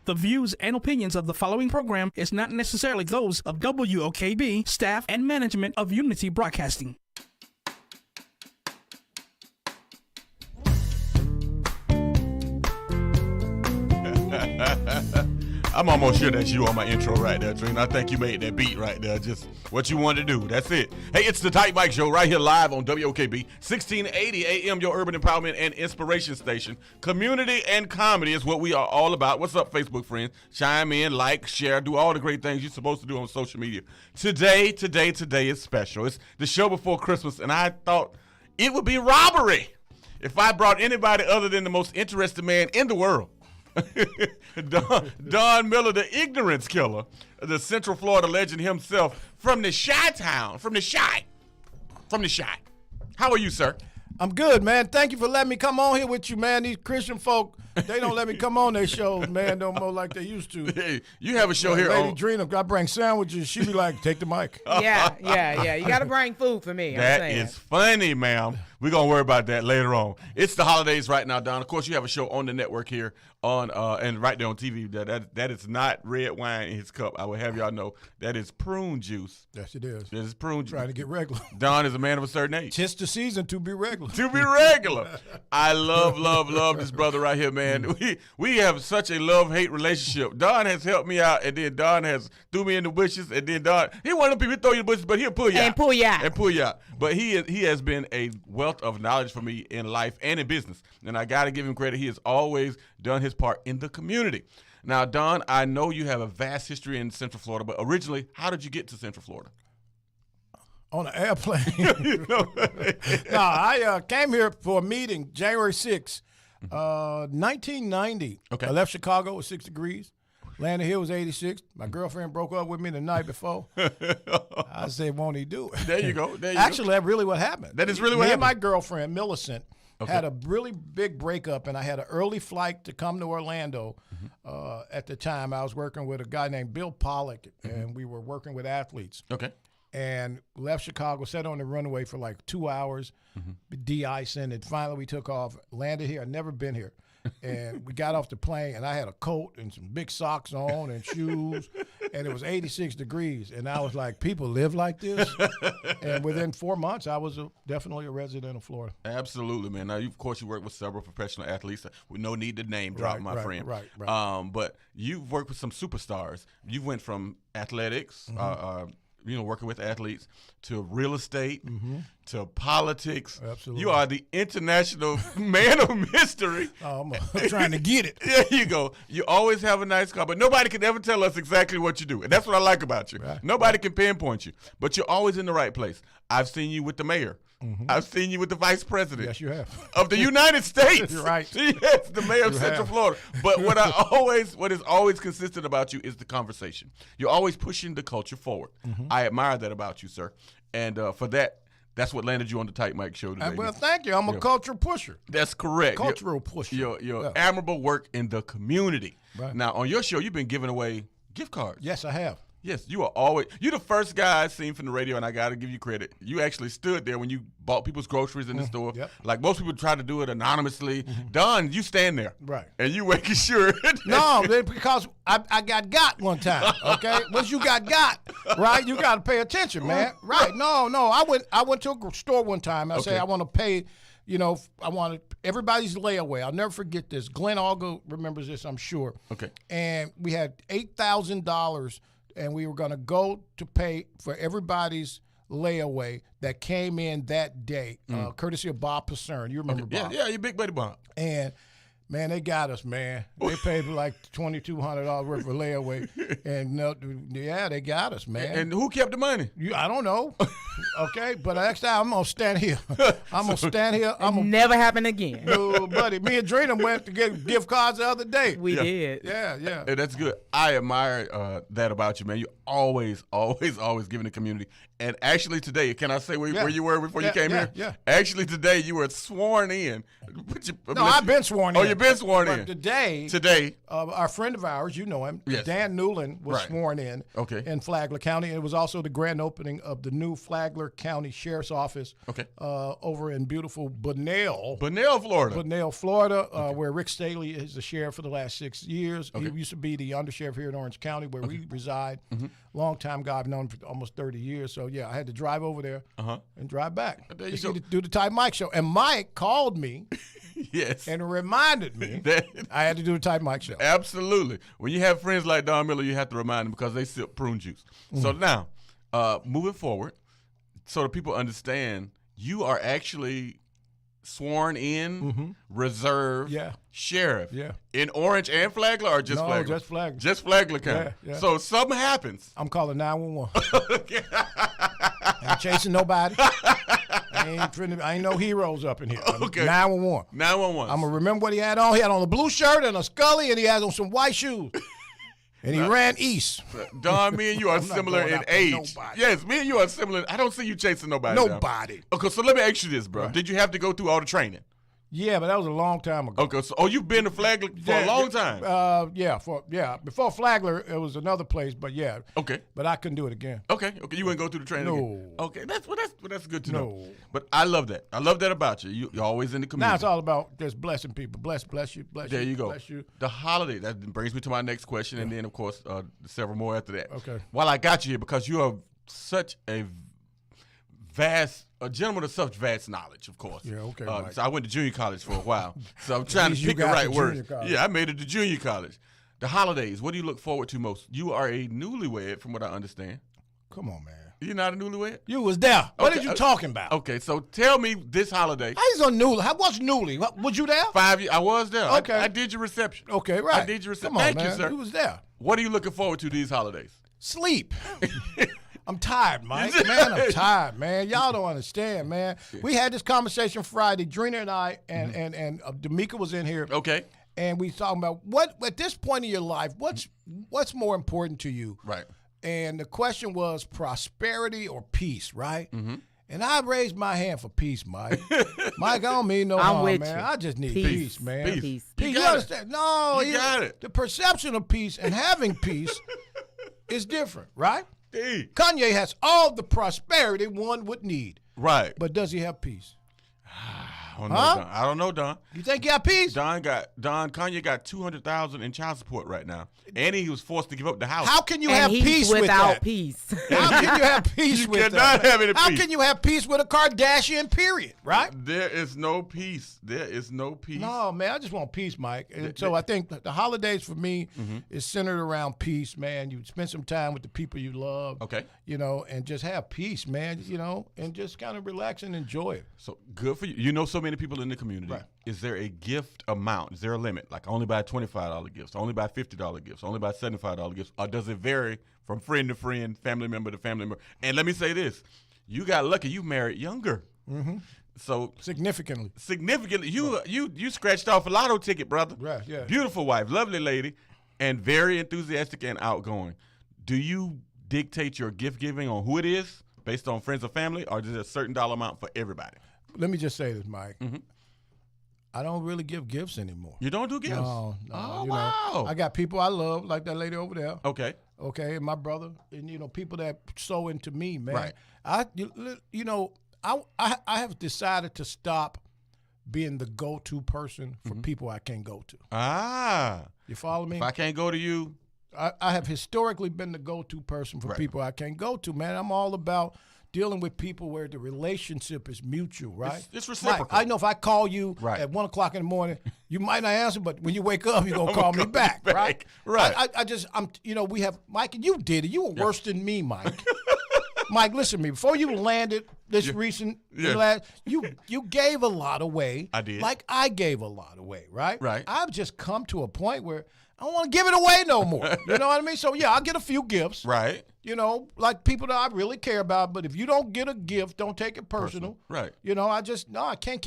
The views and opinions of the following program is not necessarily those of WOKB, staff, and management of Unity Broadcasting. I'm almost sure that's you on my intro right there, Trina. I think you made that beat right there. Just what you wanted to do. That's it. Hey, it's the Tight Mike Show right here live on WOKB 1680 AM, your urban empowerment and inspiration station. Community and comedy is what we are all about. What's up, Facebook friends? Chime in, like, share, do all the great things you're supposed to do on social media. Today is special. It's the show before Christmas, and I thought it would be robbery if I brought anybody other than the most interested man in the world. Don Miller, the ignorance killer, the Central Florida legend himself, from the Chi-Town, from the Chi. How are you, sir? I'm good, man. Thank you for letting me come on here with you, man. These Christian folk, they don't let me come on their shows, man, no more like they used to. Hey, you have a show here Lady on... Drina, I bring sandwiches. She be like, take the mic. Yeah. You got to bring food for me. That is funny, ma'am. We're going to worry about that later on. It's the holidays right now, Don. Of course, you have a show on the network here on and right there on TV. That is not red wine in his cup. I will have y'all know that is prune juice. Yes, it is. That is prune juice. Trying to get regular. Don is a man of a certain age. Tis the season to be regular. To be regular. I love this brother right here, man. We have such a love-hate relationship. Don has helped me out, and then Don has threw me in the bushes, and then Don, he one of the people who throw you in the bushes, but he'll pull you out. And pull you out. But he has been a wealth of knowledge for me in life and in business, and I got to give him credit. He has always done his part in the community. Now, Don, I know you have a vast history in Central Florida, but originally, how did you get to Central Florida? On an airplane. No, I came here for a meeting January 6th, 1990. Okay. I left Chicago with 6 degrees. Landed here was 86. My girlfriend broke up with me the night before. I said, won't he do it? There you go. Actually, that's really what happened. That is really what me happened. Me and my girlfriend, Millicent, had a really big breakup, and I had an early flight to come to Orlando. At the time, I was working with a guy named Bill Pollock, and we were working with athletes. Okay. And left Chicago, sat on the runway for like 2 hours, de-icing, and finally we took off, landed here. I'd never been here. And we got off the plane, and I had a coat and some big socks on and shoes, and it was 86 degrees. And I was like, people live like this? And within 4 months, I was definitely a resident of Florida. Absolutely, man. Now, of course, you work with several professional athletes. With no need to name drop, my friend. Right. But you've worked with some superstars. You went from athletics, working with athletes, to real estate, to politics. Absolutely. You are the international man of mystery. I'm trying to get it. There you go. You always have a nice car, but nobody can ever tell us exactly what you do. And that's what I like about you. Right. Nobody can pinpoint you, but you're always in the right place. I've seen you with the mayor. I've seen you with the vice president. Yes, you have. Of the United States. You're right. Yes, the mayor of Central Florida. But what is always consistent about you is the conversation. You're always pushing the culture forward. I admire that about you, sir. And for that, that's what landed you on the Tight Mike Show today. Well, thank you. I'm a cultural pusher. That's correct. Cultural pusher. Your admirable work in the community. Right. Now, on your show, you've been giving away gift cards. Yes, I have. Yes, you're the first guy I've seen from the radio, and I got to give you credit. You actually stood there when you bought people's groceries in the store. Yep. Like most people try to do it anonymously. Don, you stand there. Right. And you making sure. No, because I got one time, okay? Once you got, right, you got to pay attention, man. Right. No, I went to a store one time. I said, I want to pay, I wanted everybody's layaway. I'll never forget this. Glenn Algo remembers this, I'm sure. Okay. And we had $8,000, and we were going to go to pay for everybody's layaway that came in that day, courtesy of Bob Pacern. You remember Bob? Yeah, your big buddy Bob. And, man, they got us, man. They paid like $2,200 worth of layaway. And, they got us, man. And who kept the money? I don't know. Okay? But next time, I'm going to stand here. Never happen again. No, buddy. Me and Drina went to get gift cards the other day. We did. Yeah. Hey, that's good. I admire that about you, man. You always giving the community. And actually today, can I say where you were before you came here? Yeah. Actually today, you were sworn in. I've been sworn in. Oh, you've been sworn in. Today, our friend of ours, you know him, yes. Dan Newland, was sworn in in Flagler County. It was also the grand opening of the new Flagler Flagler County Sheriff's Office. Okay. Over in beautiful Bunnell, Florida. where Rick Staley is the sheriff for the last 6 years. Okay. He used to be the undersheriff here in Orange County, where we reside. Long time guy, I've known him for almost 30 years. So yeah, I had to drive over there and drive back. There you to go. do the Ty Mike show. And Mike called me Yes. and reminded me I had to do the Ty Mike show. Absolutely. When you have friends like Don Miller, you have to remind them because they sip prune juice. So now, moving forward, so that people understand, you are actually sworn in, reserve sheriff in Orange and Flagler, or just Flagler? No, just Flagler. Just Flagler County. Yeah. So something happens. I'm calling 911. I ain't chasing nobody. I ain't no heroes up in here. Okay. 911. 911. I'm going to remember what he had on. He had on a blue shirt and a Scully, and he had on some white shoes. And he ran east. Don, me and you are similar in age. Nobody. Yes, me and you are similar. I don't see you chasing nobody. Nobody. Okay, so let me ask you this, bro. Right. Did you have to go through all the training? Yeah, but that was a long time ago. Okay, so you've been to Flagler for a long time. Before Flagler, it was another place, but yeah. Okay. But I couldn't do it again. Okay, you wouldn't go through the training again? No. Okay, that's good to know. But I love that. I love that about you. You're always in the community. Now it's all about just blessing people. Bless you. There you go. Bless you. The holiday, that brings me to my next question, and then, of course, several more after that. Okay. While I got you here, because you are such a gentleman of such vast knowledge, of course. Yeah, okay. So I went to junior college for a while, so I'm trying to pick the right words. Yeah, I made it to junior college. The holidays, what do you look forward to most? You are a newlywed, from what I understand. Come on, man. You're not a newlywed? You was there. What are you talking about? Okay, so tell me this holiday. I was on Newly. What's Newly? Was you there? 5 years. I was there. Okay. I did your reception. Okay, right. I did your reception. Come on, Thank man. you, sir. You was there. What are you looking forward to these holidays? Sleep. I'm tired, Mike. Man, I'm tired, man. Y'all don't understand, man. We had this conversation Friday. Drina and I and D'Amica was in here. Okay. And we talking about what at this point in your life, what's more important to you? Right. And the question was prosperity or peace, right? Mm-hmm. And I raised my hand for peace, Mike. Mike, I don't mean no harm, man. I just need peace, man. Peace. You understand? No, you got it. The perception of peace and having peace is different, right? Hey. Kanye has all the prosperity one would need. Right. But does he have peace? I don't know, Don. You think he got peace? Kanye got $200,000 in child support right now, and he was forced to give up the house. How can you have peace without that? peace? How can you have peace with that? You cannot have any peace. How can you have peace with a Kardashian? Period. Right? There is no peace. There is no peace. No, man. I just want peace, Mike. And so I think the holidays for me is centered around peace, man. You spend some time with the people you love. Okay. You know, and just have peace, man. You know, and just kind of relax and enjoy it. So good for you. You know so many people in the community. Right. Is there a gift amount? Is there a limit? Like only buy $25 gifts, only buy $50 gifts, only buy $75 gifts? Or does it vary from friend to friend, family member to family member? And let me say this. You got lucky. You married younger. Mm-hmm. So significantly, you scratched off a lotto ticket, brother. Right, yeah. Beautiful wife, lovely lady, and very enthusiastic and outgoing. Do you dictate your gift giving on who it is based on friends or family, or is it a certain dollar amount for everybody? Let me just say this, Mike. Mm-hmm. I don't really give gifts anymore. You don't do gifts? No. Oh, you wow. know, I got people I love, like that lady over there. Okay, and my brother, and you know, people that sow into me, man. Right. I have decided to stop being the go-to person for people I can't go to. You follow me? If I can't go to you, I have historically been the go-to person for people I can't go to, man. I'm all about dealing with people where the relationship is mutual, right? It's reciprocal. Mike, I know if I call you at 1 o'clock in the morning, you might not answer, but when you wake up, you're going to call me back, right? Right. We have, Mike, and you did it. You were worse than me, Mike. Mike, listen to me. Before you landed this recent, you gave a lot away. I did. Like I gave a lot away, right? Right. I've just come to a point where I don't want to give it away no more. You know what I mean? So, yeah, I'll get a few gifts. Right. You know, like people that I really care about. But if you don't get a gift, don't take it personal. Right. You know, I can't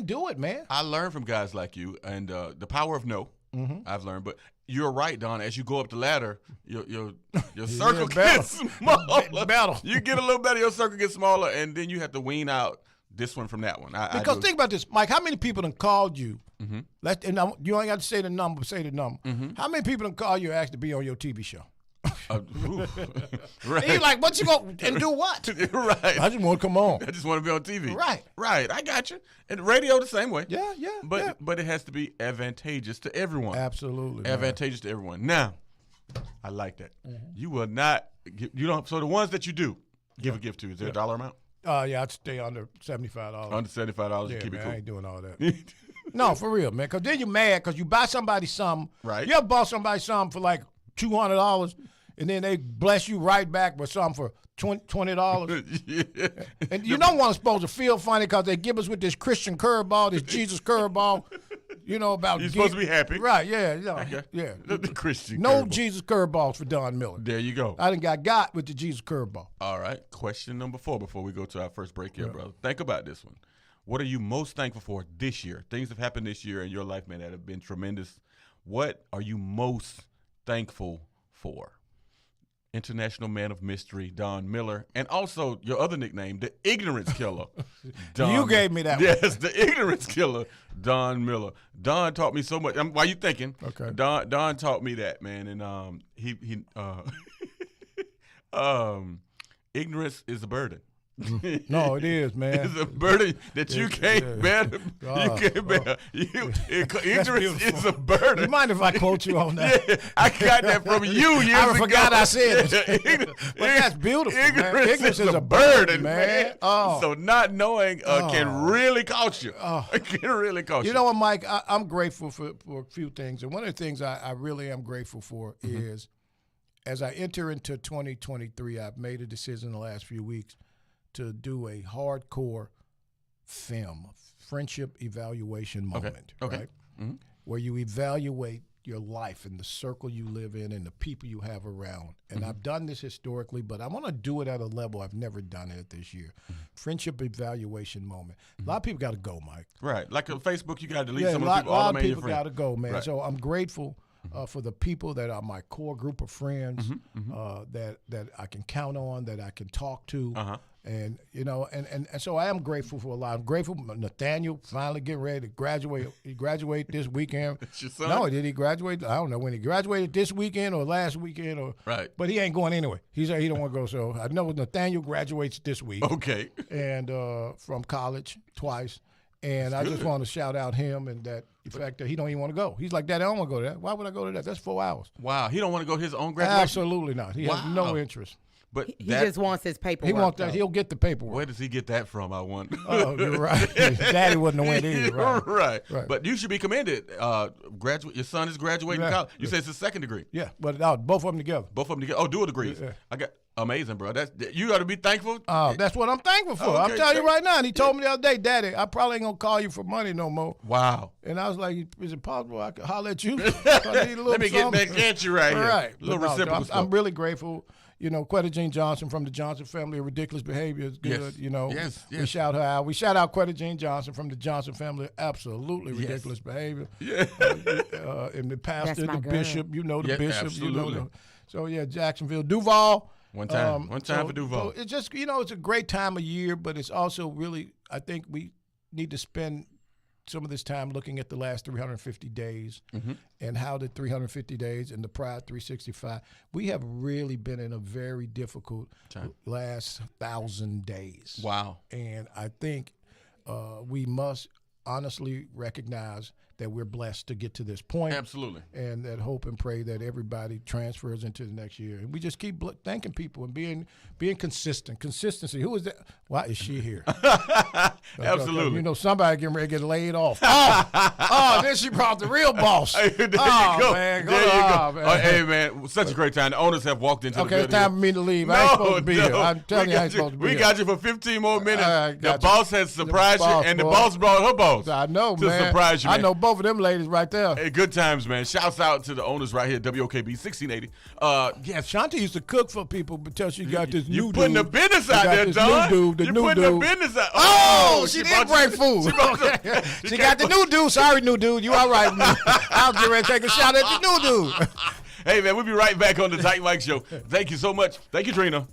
do it, man. I learned from guys like you, and the power of no, I've learned. But you're right, Don. As you go up the ladder, your circle gets smaller. Battle. You get a little better, your circle gets smaller, and then you have to wean out this one from that one. Because think about this, Mike. How many people done called you? You ain't got to say the number. Say the number. How many people done called you and asked to be on your TV show? Right. He's like, what you going to do what? Right. I just want to come on. I just want to be on TV. Right. Right. I got you. And radio the same way. Yeah. But it has to be advantageous to everyone. Absolutely. Man. Advantageous to everyone. Now, I like that. Mm-hmm. You will not. You don't. So the ones that you do give a gift to, is there a dollar amount? Yeah, I'd stay under $75. Under $75, Yeah, you keep man, it cool. I ain't doing all that. No, for real, man. Because then you're mad because you buy somebody something. Right. You ever bought somebody something for like $200 and then they bless you right back with something for $20? Yeah. And you don't want to supposed to feel funny because they give us with this Christian curveball, this Jesus curveball. You know about You're supposed to be happy. Right, yeah. Yeah. The Christian No curveball. Jesus curveballs for Don Miller. There you go. I done got with the Jesus curveball. All right. Question number 4 before we go to our first break here, brother. Think about this one. What are you most thankful for this year? Things have happened this year in your life, man, that have been tremendous. What are you most thankful for? International Man of Mystery, Don Miller, and also your other nickname, the Ignorance Killer. You gave me that one. Yes, the Ignorance Killer, Don Miller. Don taught me so much. Why you thinking? Okay. Don taught me that, man, and ignorance is a burden. No, it is, man. It's a burden that you can't bear. You can't bear. Ignorance is a burden. You mind if I quote you on that? Yeah, I got that from you years ago. I forgot I said it. Yeah, But that's beautiful, man. Ignorance is a burden, man. Oh. So not knowing can really cost you. It can really cost you. You know what, Mike? I'm grateful for a few things. And one of the things I really am grateful for is as I enter into 2023, I've made a decision in the last few weeks to do a hardcore friendship evaluation moment, right? Mm-hmm. Where you evaluate your life and the circle you live in and the people you have around. And I've done this historically, but I want to do it at a level I've never done it this year. Friendship evaluation moment. A lot of people got to go, Mike. Right. Like on Facebook, you got to delete Yeah, some a of the people. lot All of of people got to go, man. Right. So I'm grateful for the people that are my core group of friends that I can count on, that I can talk to. And, you know, and so I am grateful for a lot. I'm grateful Nathaniel finally getting ready to graduate. He graduated this weekend. It's your son? No, did he graduate? I don't know when he graduated, this weekend or last weekend. Right. But he ain't going anyway. He said he don't want to go. So I know Nathaniel graduates this week. Okay. And from college twice. And I just want to shout out him and the fact that he don't even want to go. He's like, Daddy, I don't want to go to that. Why would I go to that? That's 4 hours. Wow. He don't want to go to his own graduation? Absolutely not. He has no interest. But He just wants his paperwork. He wants that. though. He'll get the paperwork. Where does he get that from, I wonder? Oh, you're right. Daddy wouldn't have went either. Right. Right. But you should be commended. Your son is graduating college. You say it's his second degree. Yeah, but both of them together. Both of them together. Oh, dual degrees. Yeah. I got amazing, bro. You got to be thankful. That's what I'm thankful for. Okay. I'm telling you right now. And he told me the other day, Daddy, I probably ain't going to call you for money no more. Wow. And I was like, is it possible I could holler at you? I need a little Let me get something. back at you right here. Right. Little But no, reciprocal stuff. I'm really grateful. You know, Quetta Jean Johnson from the Johnson family of ridiculous behavior is good. Yes. You know, Yes. we shout her out. We shout out Quetta Jean Johnson from the Johnson family. Absolutely ridiculous behavior. Yeah. And the pastor, my the girl. bishop, you know the Yeah, bishop. absolutely. You know so yeah, Jacksonville, Duval. One time for Duval. So it's just it's a great time of year, but it's also really I think we need to spend some of this time looking at the last 350 days and how the 350 days and the prior 365, we have really been in a very difficult last 1,000 days. Wow. And I think we must honestly recognize that we're blessed to get to this point. Absolutely. And that hope and pray that everybody transfers into the next year. And we just keep thanking people and being consistent. Consistency. Who is that? Why is she here? Absolutely. You know, somebody getting ready to get laid off. Oh, then she brought the real boss. Hey, there you oh, go. man. There you go. Man. Oh, hey, man, such a great time. The owners have walked into the Okay, building. it's time for me to leave. I ain't supposed to be here. I'm telling you, I ain't supposed to be We here. got you for 15 more minutes. I The got you. boss has surprised you, boss, and the boy. boss brought her boss. I know, to man. surprise you, man. I know both of them ladies right there. Hey, good times, man. Shouts out to the owners right here at WOKB 1680. Yes, Shanti used to cook for people until she got this new dude. you putting the business She out got there, this Don. new dude, the you new putting dude. the business out. Oh, she did brought bring you- food. She, brought some- She got the new dude. Sorry, new dude. You all right? I'll get ready to take a shot at the new dude. Hey, man, we'll be right back on the Tight Mike Show. Thank you so much. Thank you, Trina.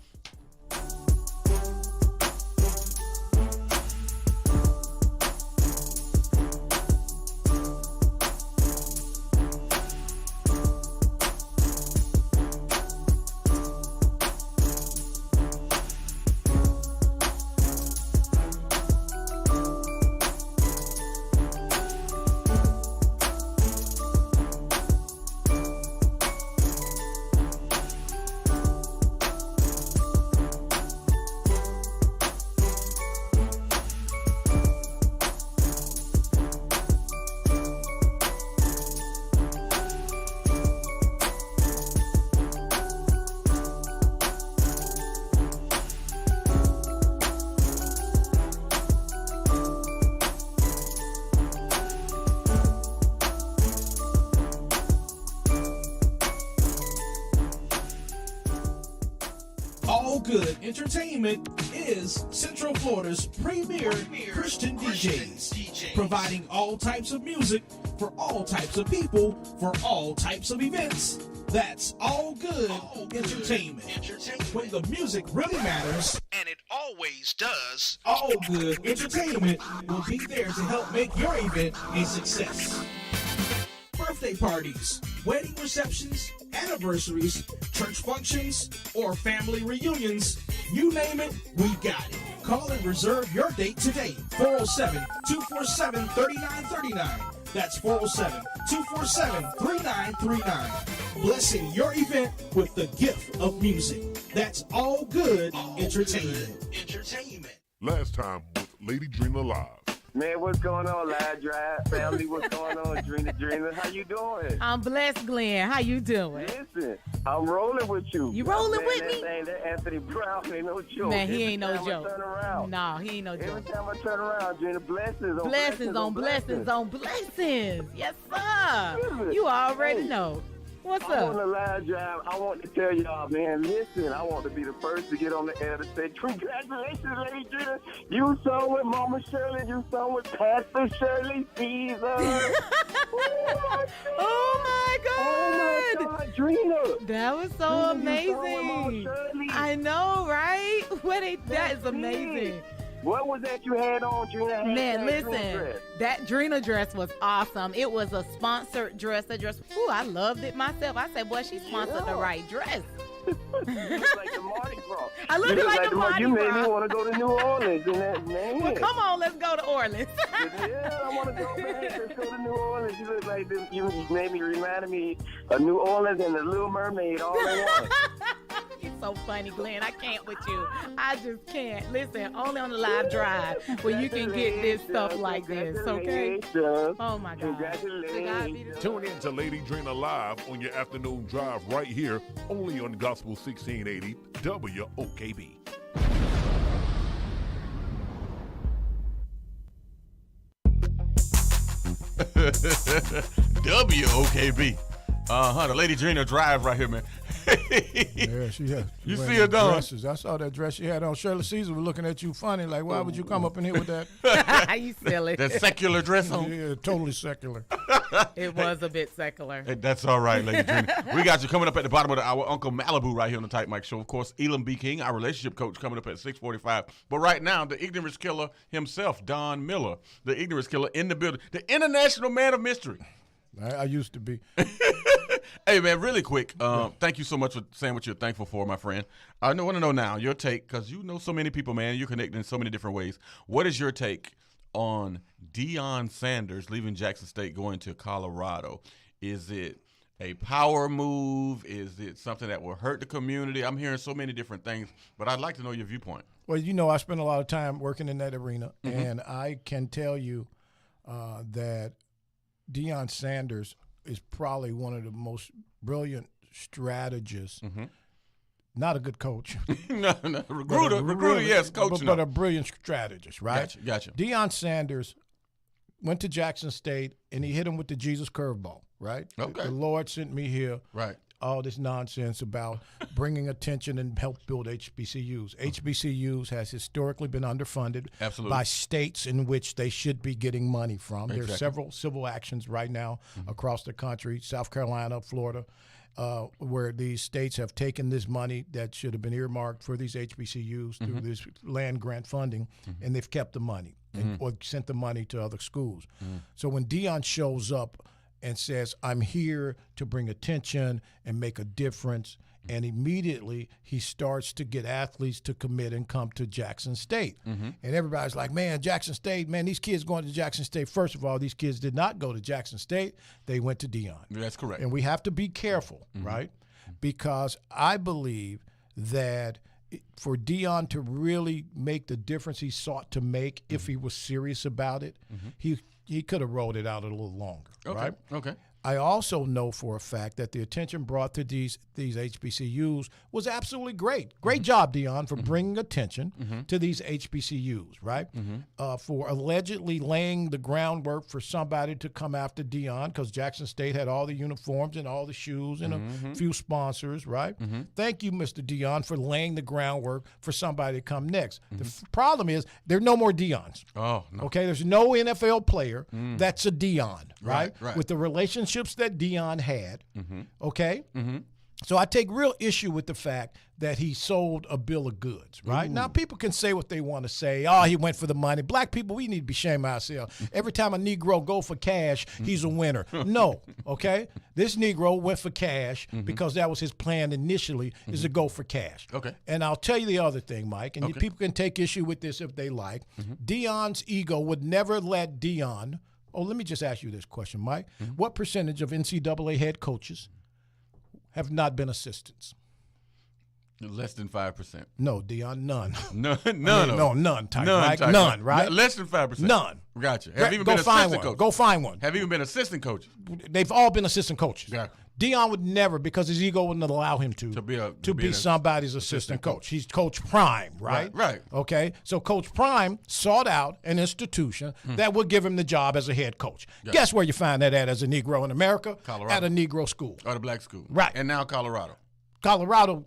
All Good Entertainment is Central Florida's premier Christian DJs, providing all types of music for all types of people for all types of events. That's All Good Entertainment. When the music really matters, And it always does. All Good Entertainment will be there to help make your event a success. Birthday parties, wedding receptions, anniversaries, church functions, or family reunions, you name it, we got it. Call and reserve your date today. 407-247-3939. That's 407-247-3939. Blessing your event with the gift of music. That's All Good Entertainment. Last time with Lady Drina Live. Man, what's going on, Live Drive family? What's going on, Drina? How you doing? I'm blessed, Glenn. How you doing? Listen, I'm rolling with you. You rolling with me? That Anthony Brown ain't no joke. Man, he ain't no Every time joke. I turn around, No, he ain't no Every joke. time I turn around, Drina, blessings on Blessings on blessings on blessings. Yes, sir. You already know. What's I'm on up? the Live Drive. I want to tell y'all, man, listen, I want to be the first to get on the air to say, congratulations, Lady Drina. You sung with Mama Shirley. You sung with Pastor Shirley Caesar. Oh my Oh, God. my God, Drina. That was so Drina, you sung with Mama amazing. Shirley. I know, right? That is amazing. What was that you had on, Drina? Man, listen, that Drina dress was awesome. It was a sponsored dress. Ooh, I loved it myself. I said, boy, she sponsored the right dress. You look like the Mardi Gras. I look like the Mardi You made Gras. me want to go to New Orleans. And that, man. Well, come on, let's go to Orleans. Yeah, I want to go, man. Let's go to New Orleans. You look like them. You made me reminded me of New Orleans and the Little Mermaid all in one. You're so funny, Glenn. I can't with you. I just can't. Listen, only on the Live Drive where you can get this stuff like this, okay? Oh, my God. Congratulations. To God be the Tune in to Lady Drina Live on your afternoon drive right here, only on Gospel 1680 WOKB. WOKB. The Lady Drina Drive right here, man. Yeah, she had. You wearing see her, Dawn? dresses. I saw that dress she had on. Shirley Caesar was looking at you funny, like, why would you come up in here with that? You silly. That secular dress on. Yeah, totally secular. It was a bit secular. Hey, that's all right, Lady Drina. We got you coming up at the bottom of the hour. Uncle Malibu right here on the Type Mike Show. Of course, Elam B. King, our relationship coach, coming up at 6:45. But right now, the ignorance killer himself, Don Miller, the ignorance killer in the building, the international man of mystery. I used to be. Hey, man, really quick, thank you so much for saying what you're thankful for, my friend. I want to know now your take, because you know so many people, man. You're connected in so many different ways. What is your take on Deion Sanders leaving Jackson State going to Colorado? Is it a power move? Is it something that will hurt the community? I'm hearing so many different things, but I'd like to know your viewpoint. Well, you know, I spent a lot of time working in that arena, and I can tell you that Deion Sanders is probably one of the most brilliant strategists. Not a good coach. No, recruiter, yes, coach. But a brilliant strategist, right? Gotcha. Deion Sanders went to Jackson State, and he hit him with the Jesus curveball, right? Okay. The Lord sent me here. Right. All this nonsense about bringing attention and help build HBCUs. HBCUs has historically been underfunded by states in which they should be getting money from. There are several civil actions right now across the country, South Carolina, Florida, where these states have taken this money that should have been earmarked for these HBCUs through this land grant funding, and they've kept the money or sent the money to other schools. So when Deion shows up and says, I'm here to bring attention and make a difference, and immediately he starts to get athletes to commit and come to Jackson State. And everybody's like, man, Jackson State, man, these kids going to Jackson State. First of all, these kids did not go to Jackson State. They went to Deion. That's correct. And we have to be careful, right? Because I believe that for Deion to really make the difference he sought to make, if he was serious about it, he could have rolled it out a little longer, right? Okay. I also know for a fact that the attention brought to these HBCUs was absolutely great. Great job, Deion, for bringing attention to these HBCUs, right? For allegedly laying the groundwork for somebody to come after Deion because Jackson State had all the uniforms and all the shoes and a few sponsors, right? Thank you, Mr. Deion, for laying the groundwork for somebody to come next. The problem is there are no more Deions. Oh, no. Okay, there's no NFL player that's a Deion, right? Right. With the relationships that Deion had, okay? So I take real issue with the fact that he sold a bill of goods, right? Now, people can say what they want to say. Oh, he went for the money. Black people, we need to be ashamed of ourselves. Every time a Negro go for cash, he's a winner. No, okay? This Negro went for cash because that was his plan initially, is to go for cash. Okay. And I'll tell you the other thing, Mike, and people can take issue with this if they like. Deion's ego would never let Deion. Oh, let me just ask you this question, Mike. What percentage of NCAA head coaches have not been assistants? Less than 5%. No, Deion, none. None. None. Type, right? type. None, right? Less than 5%. None. Gotcha. Have even Go been find assistant one. coaches? Go find one. Have even been assistant coaches? They've all been assistant coaches. Yeah. Deion would never, because his ego wouldn't allow him to be somebody's assistant coach. He's Coach Prime, right? Right. Okay, so Coach Prime sought out an institution that would give him the job as a head coach. Yeah. Guess where you find that at as a Negro in America? Colorado. At a Negro school. Or the black school. Right. And now Colorado. Colorado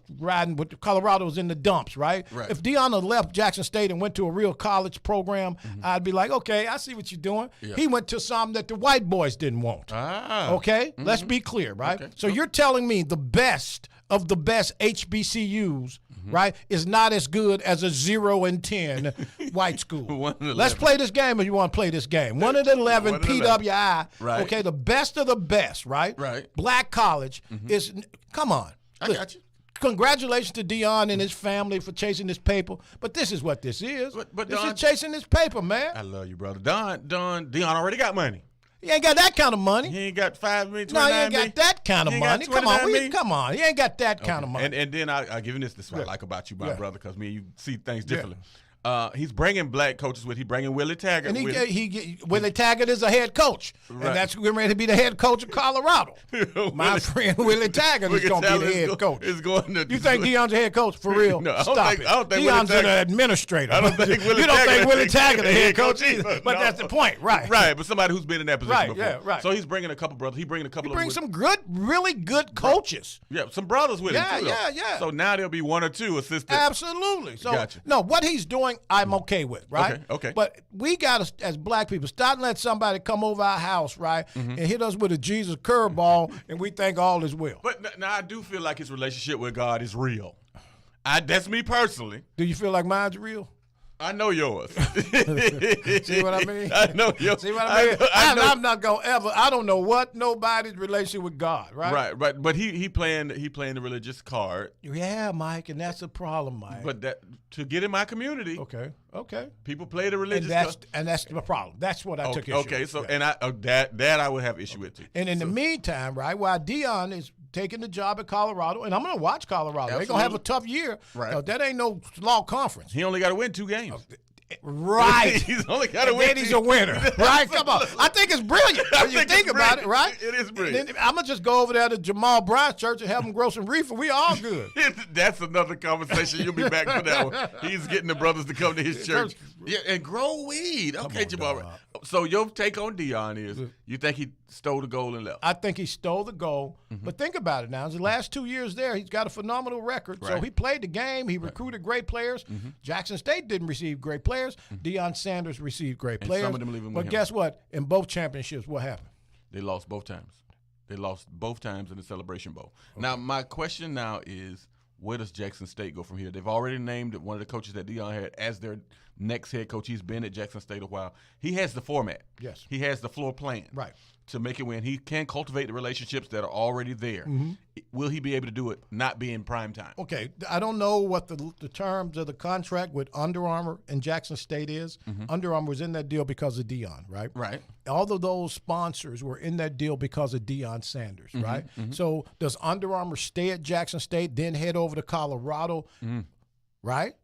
was in the dumps, right? If Deion had left Jackson State and went to a real college program, I'd be like, okay, I see what you're doing. Yeah. He went to something that the white boys didn't want. Okay? Let's be clear, right? Okay. So you're telling me the best of the best HBCUs, right, is not as good as a 0-10 white school. Let's play this game if you want to play this game. 1-11 PWI, right. Okay, the best of the best, right? Right. Black college is, come on. I got you. Congratulations to Deion and his family for chasing this paper, but this is what this is. But this Don, is chasing this paper, man. I love you, brother. Deion already got money. He ain't got that kind of money. He ain't got $5 million, $29 No, he ain't got that kind of money. Come on. He ain't got that kind of money. And then I give him this is what I like about you, my brother, because me and you see things differently. He's bringing black coaches with. He's bringing Willie Taggart. And Willie Taggart is a head coach, right. And that's getting ready to be the head coach of Colorado. My friend Willie Taggart is going to be the head coach. You think Deion's a head coach for real? No, I don't think Deion's an administrator. I don't think you don't think Willie Taggart a head coach either. But that's the point, right? Right, but somebody who's been in that position before. Yeah, right. So he's bringing a couple brothers. He brings some good, really good coaches. Yeah, some brothers with him too. Yeah. So now there'll be 1 or 2 assistants. Absolutely. So gotcha. No, what he's doing, I'm okay with, right? Okay. But we got to, as black people, stop and let somebody come over our house, right, and hit us with a Jesus curveball, and we think all is well. But now I do feel like his relationship with God is real. That's me personally. Do you feel like mine's real? I know yours. See what I mean? I know yours. See what I mean? I'm not gonna ever. I don't know what nobody's relationship with God, right? Right. But he playing the religious card. Yeah, Mike, and that's a problem, Mike. But that to get in my community. Okay. People play the religious card. And that's the problem. That's what I took issue with. Okay, so and that I would have issue with too. And in the meantime, right, while Deion is taking the job at Colorado, and I'm going to watch Colorado. They're going to have a tough year. Right. That ain't no law conference. He only got to win 2 games. Right. He's only got to win. Then he's a winner. Right? Come on. I think it's brilliant when you think about it, right? It is brilliant. I'm going to just go over there to Jamal Bryant's church and have him grow some reefer. We all good. That's another conversation. You'll be back for that one. He's getting the brothers to come to his church. Yeah, and grow weed. Okay, Jamal. So your take on Deion is you think he stole the goal and left? I think he stole the goal. But think about it now. The last 2 years there, he's got a phenomenal record. Right. So he played the game. He recruited great players. Jackson State didn't receive great players. Deion Sanders received great players. Some of them leaving with him. Guess what? In both championships, what happened? They lost both times. They lost both times in the Celebration Bowl. Okay. Now, my question now is, where does Jackson State go from here? They've already named one of the coaches that Deion had as their next head coach. He's been at Jackson State a while. He has the format. Yes. He has the floor plan. Right. To make it win. He can cultivate the relationships that are already there. Will he be able to do it not being prime time? Okay. I don't know what the terms of the contract with Under Armour and Jackson State is. Under Armour was in that deal because of Deion, right? Right. All of those sponsors were in that deal because of Deion Sanders, right? So does Under Armour stay at Jackson State, then head over to Colorado? right?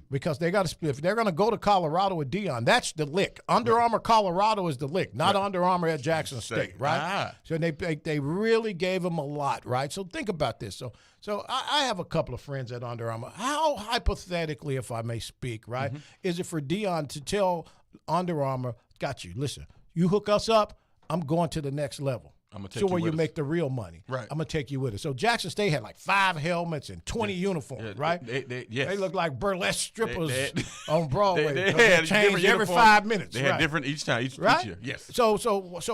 Because they got to, if they're going to go to Colorado with Deion, that's the lick. Under Armour Colorado is the lick, not Under Armour at Jackson State, right? So they really gave him a lot, right? So think about this. So I have a couple of friends at Under Armour. How hypothetically, if I may speak, right, is it for Deion to tell Under Armour, got you, listen, you hook us up, I'm going to the next level. I'm gonna take so you where with you us. make the real money. Right. I'm going to take you with us. So Jackson State had like 5 helmets and 20 uniforms, right? Yes. They look like burlesque strippers They- on Broadway. they They had change different every uniforms. 5 minutes. They had right. different each time, each Right? year. Yes. So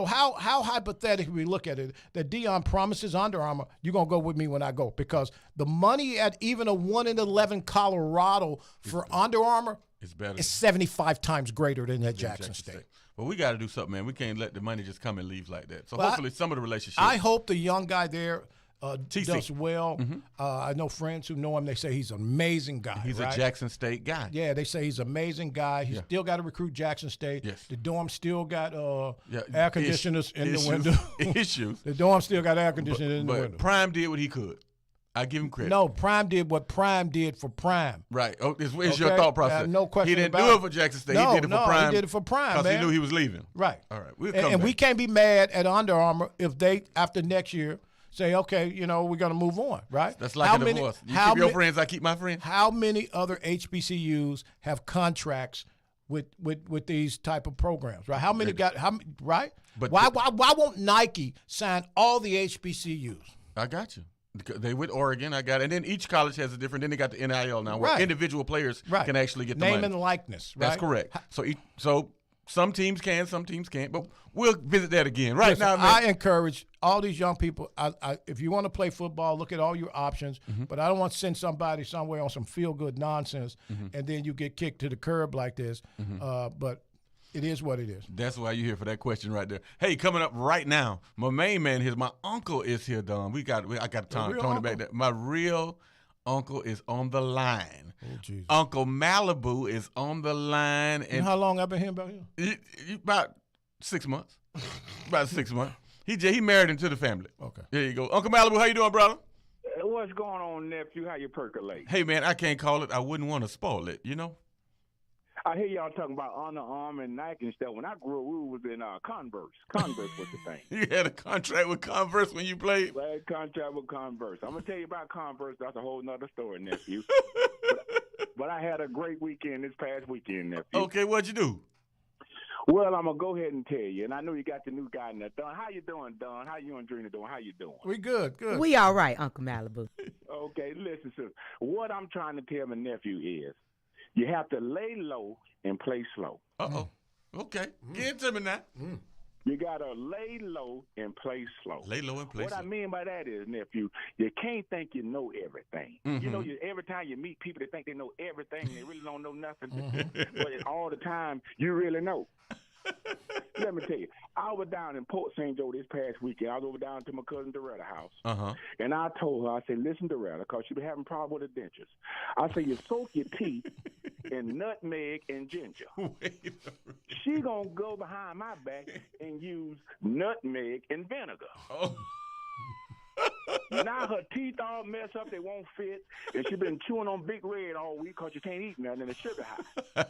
how hypothetically we look at it, that Deion promises Under Armour, you're going to go with me when I go. Because the money at even a 1-11 Colorado for Under Armour It's better. is 75 times greater than at Jackson State. Well, we got to do something, man. We can't let the money just come and leave like that. So Well, hopefully some of the relationships. I hope the young guy there TC. does well. I know friends who know him. They say he's an amazing guy. He's right? a Jackson State guy. Yeah, they say he's an amazing guy. He's still got to recruit Jackson State. Yes. The dorm still got air conditioners in the window. Issues. The dorm still got air conditioners in the window. But Prime did what he could. I give him credit. No, Prime did what Prime did for Prime. Right. Oh, it's your thought process. No question He didn't about do it. it for Jackson State. No, he did it for Prime. he did it for Prime, because man. he knew he was leaving. Right. All right. We'll And we can't be mad at Under Armour if they, after next year, say, okay, we're going to move on, right? That's like a divorce. You keep your friends, I keep my friends. How many other HBCUs have contracts with these type of programs, right? How many right? But why won't Nike sign all the HBCUs? I got you. They with Oregon, I got it. And then each college has a different. Then they got the NIL now, where Right. individual players Right. can actually get the Name money. and likeness, right? That's correct. So some teams can, some teams can't. But we'll visit that again. Right Listen, now, man. I encourage all these young people. If you want to play football, look at all your options. But I don't want to send somebody somewhere on some feel-good nonsense, and then you get kicked to the curb like this. But it is what it is. That's why you're here for that question right there. Hey, coming up right now, my main man here, my uncle is here, Don. I got to Tony back there. My real uncle is on the line. Oh, Jesus. Uncle Malibu is on the line. You know how long I've been here about here? About 6 months. About 6 months. He married into the family. Okay. There you go. Uncle Malibu, how you doing, brother? What's going on, nephew? How you percolate? Hey, man, I can't call it. I wouldn't want to spoil it, you know? I hear y'all talking about Under Armour and Nike and stuff. When I grew up, we was in Converse. Converse was the thing. You had a contract with Converse when you played? I had a contract with Converse. I'm going to tell you about Converse. That's a whole nother story, nephew. but I had a great weekend this past weekend, nephew. Okay, what'd you do? Well, I'm going to go ahead and tell you. And I know you got the new guy in there. Don, how you doing, Don? How you and Drina doing? How you doing? We good. We all right, Uncle Malibu. Okay, listen, sir. What I'm trying to tell my nephew is you have to lay low and play slow. Uh-oh. Okay. Get it to me now. You got to lay low and play slow. Lay low and play What slow. I mean by that is, nephew, you can't think you know everything. You know, every time you meet people, they think they know everything. They really don't know nothing. But all the time, you really know. Let me tell you, I was down in Port St. Joe this past weekend. I was over down to my cousin Doretta's house. Uh-huh. And I told her, I said, listen, Doretta, because she been having problems with her dentures. I said, you soak your teeth in nutmeg and ginger. Wait a minute. She going to go behind my back and use nutmeg and vinegar. Oh. Now her teeth all messed up, they won't fit, and she been chewing on Big Red all week because she can't eat nothing and the sugar high.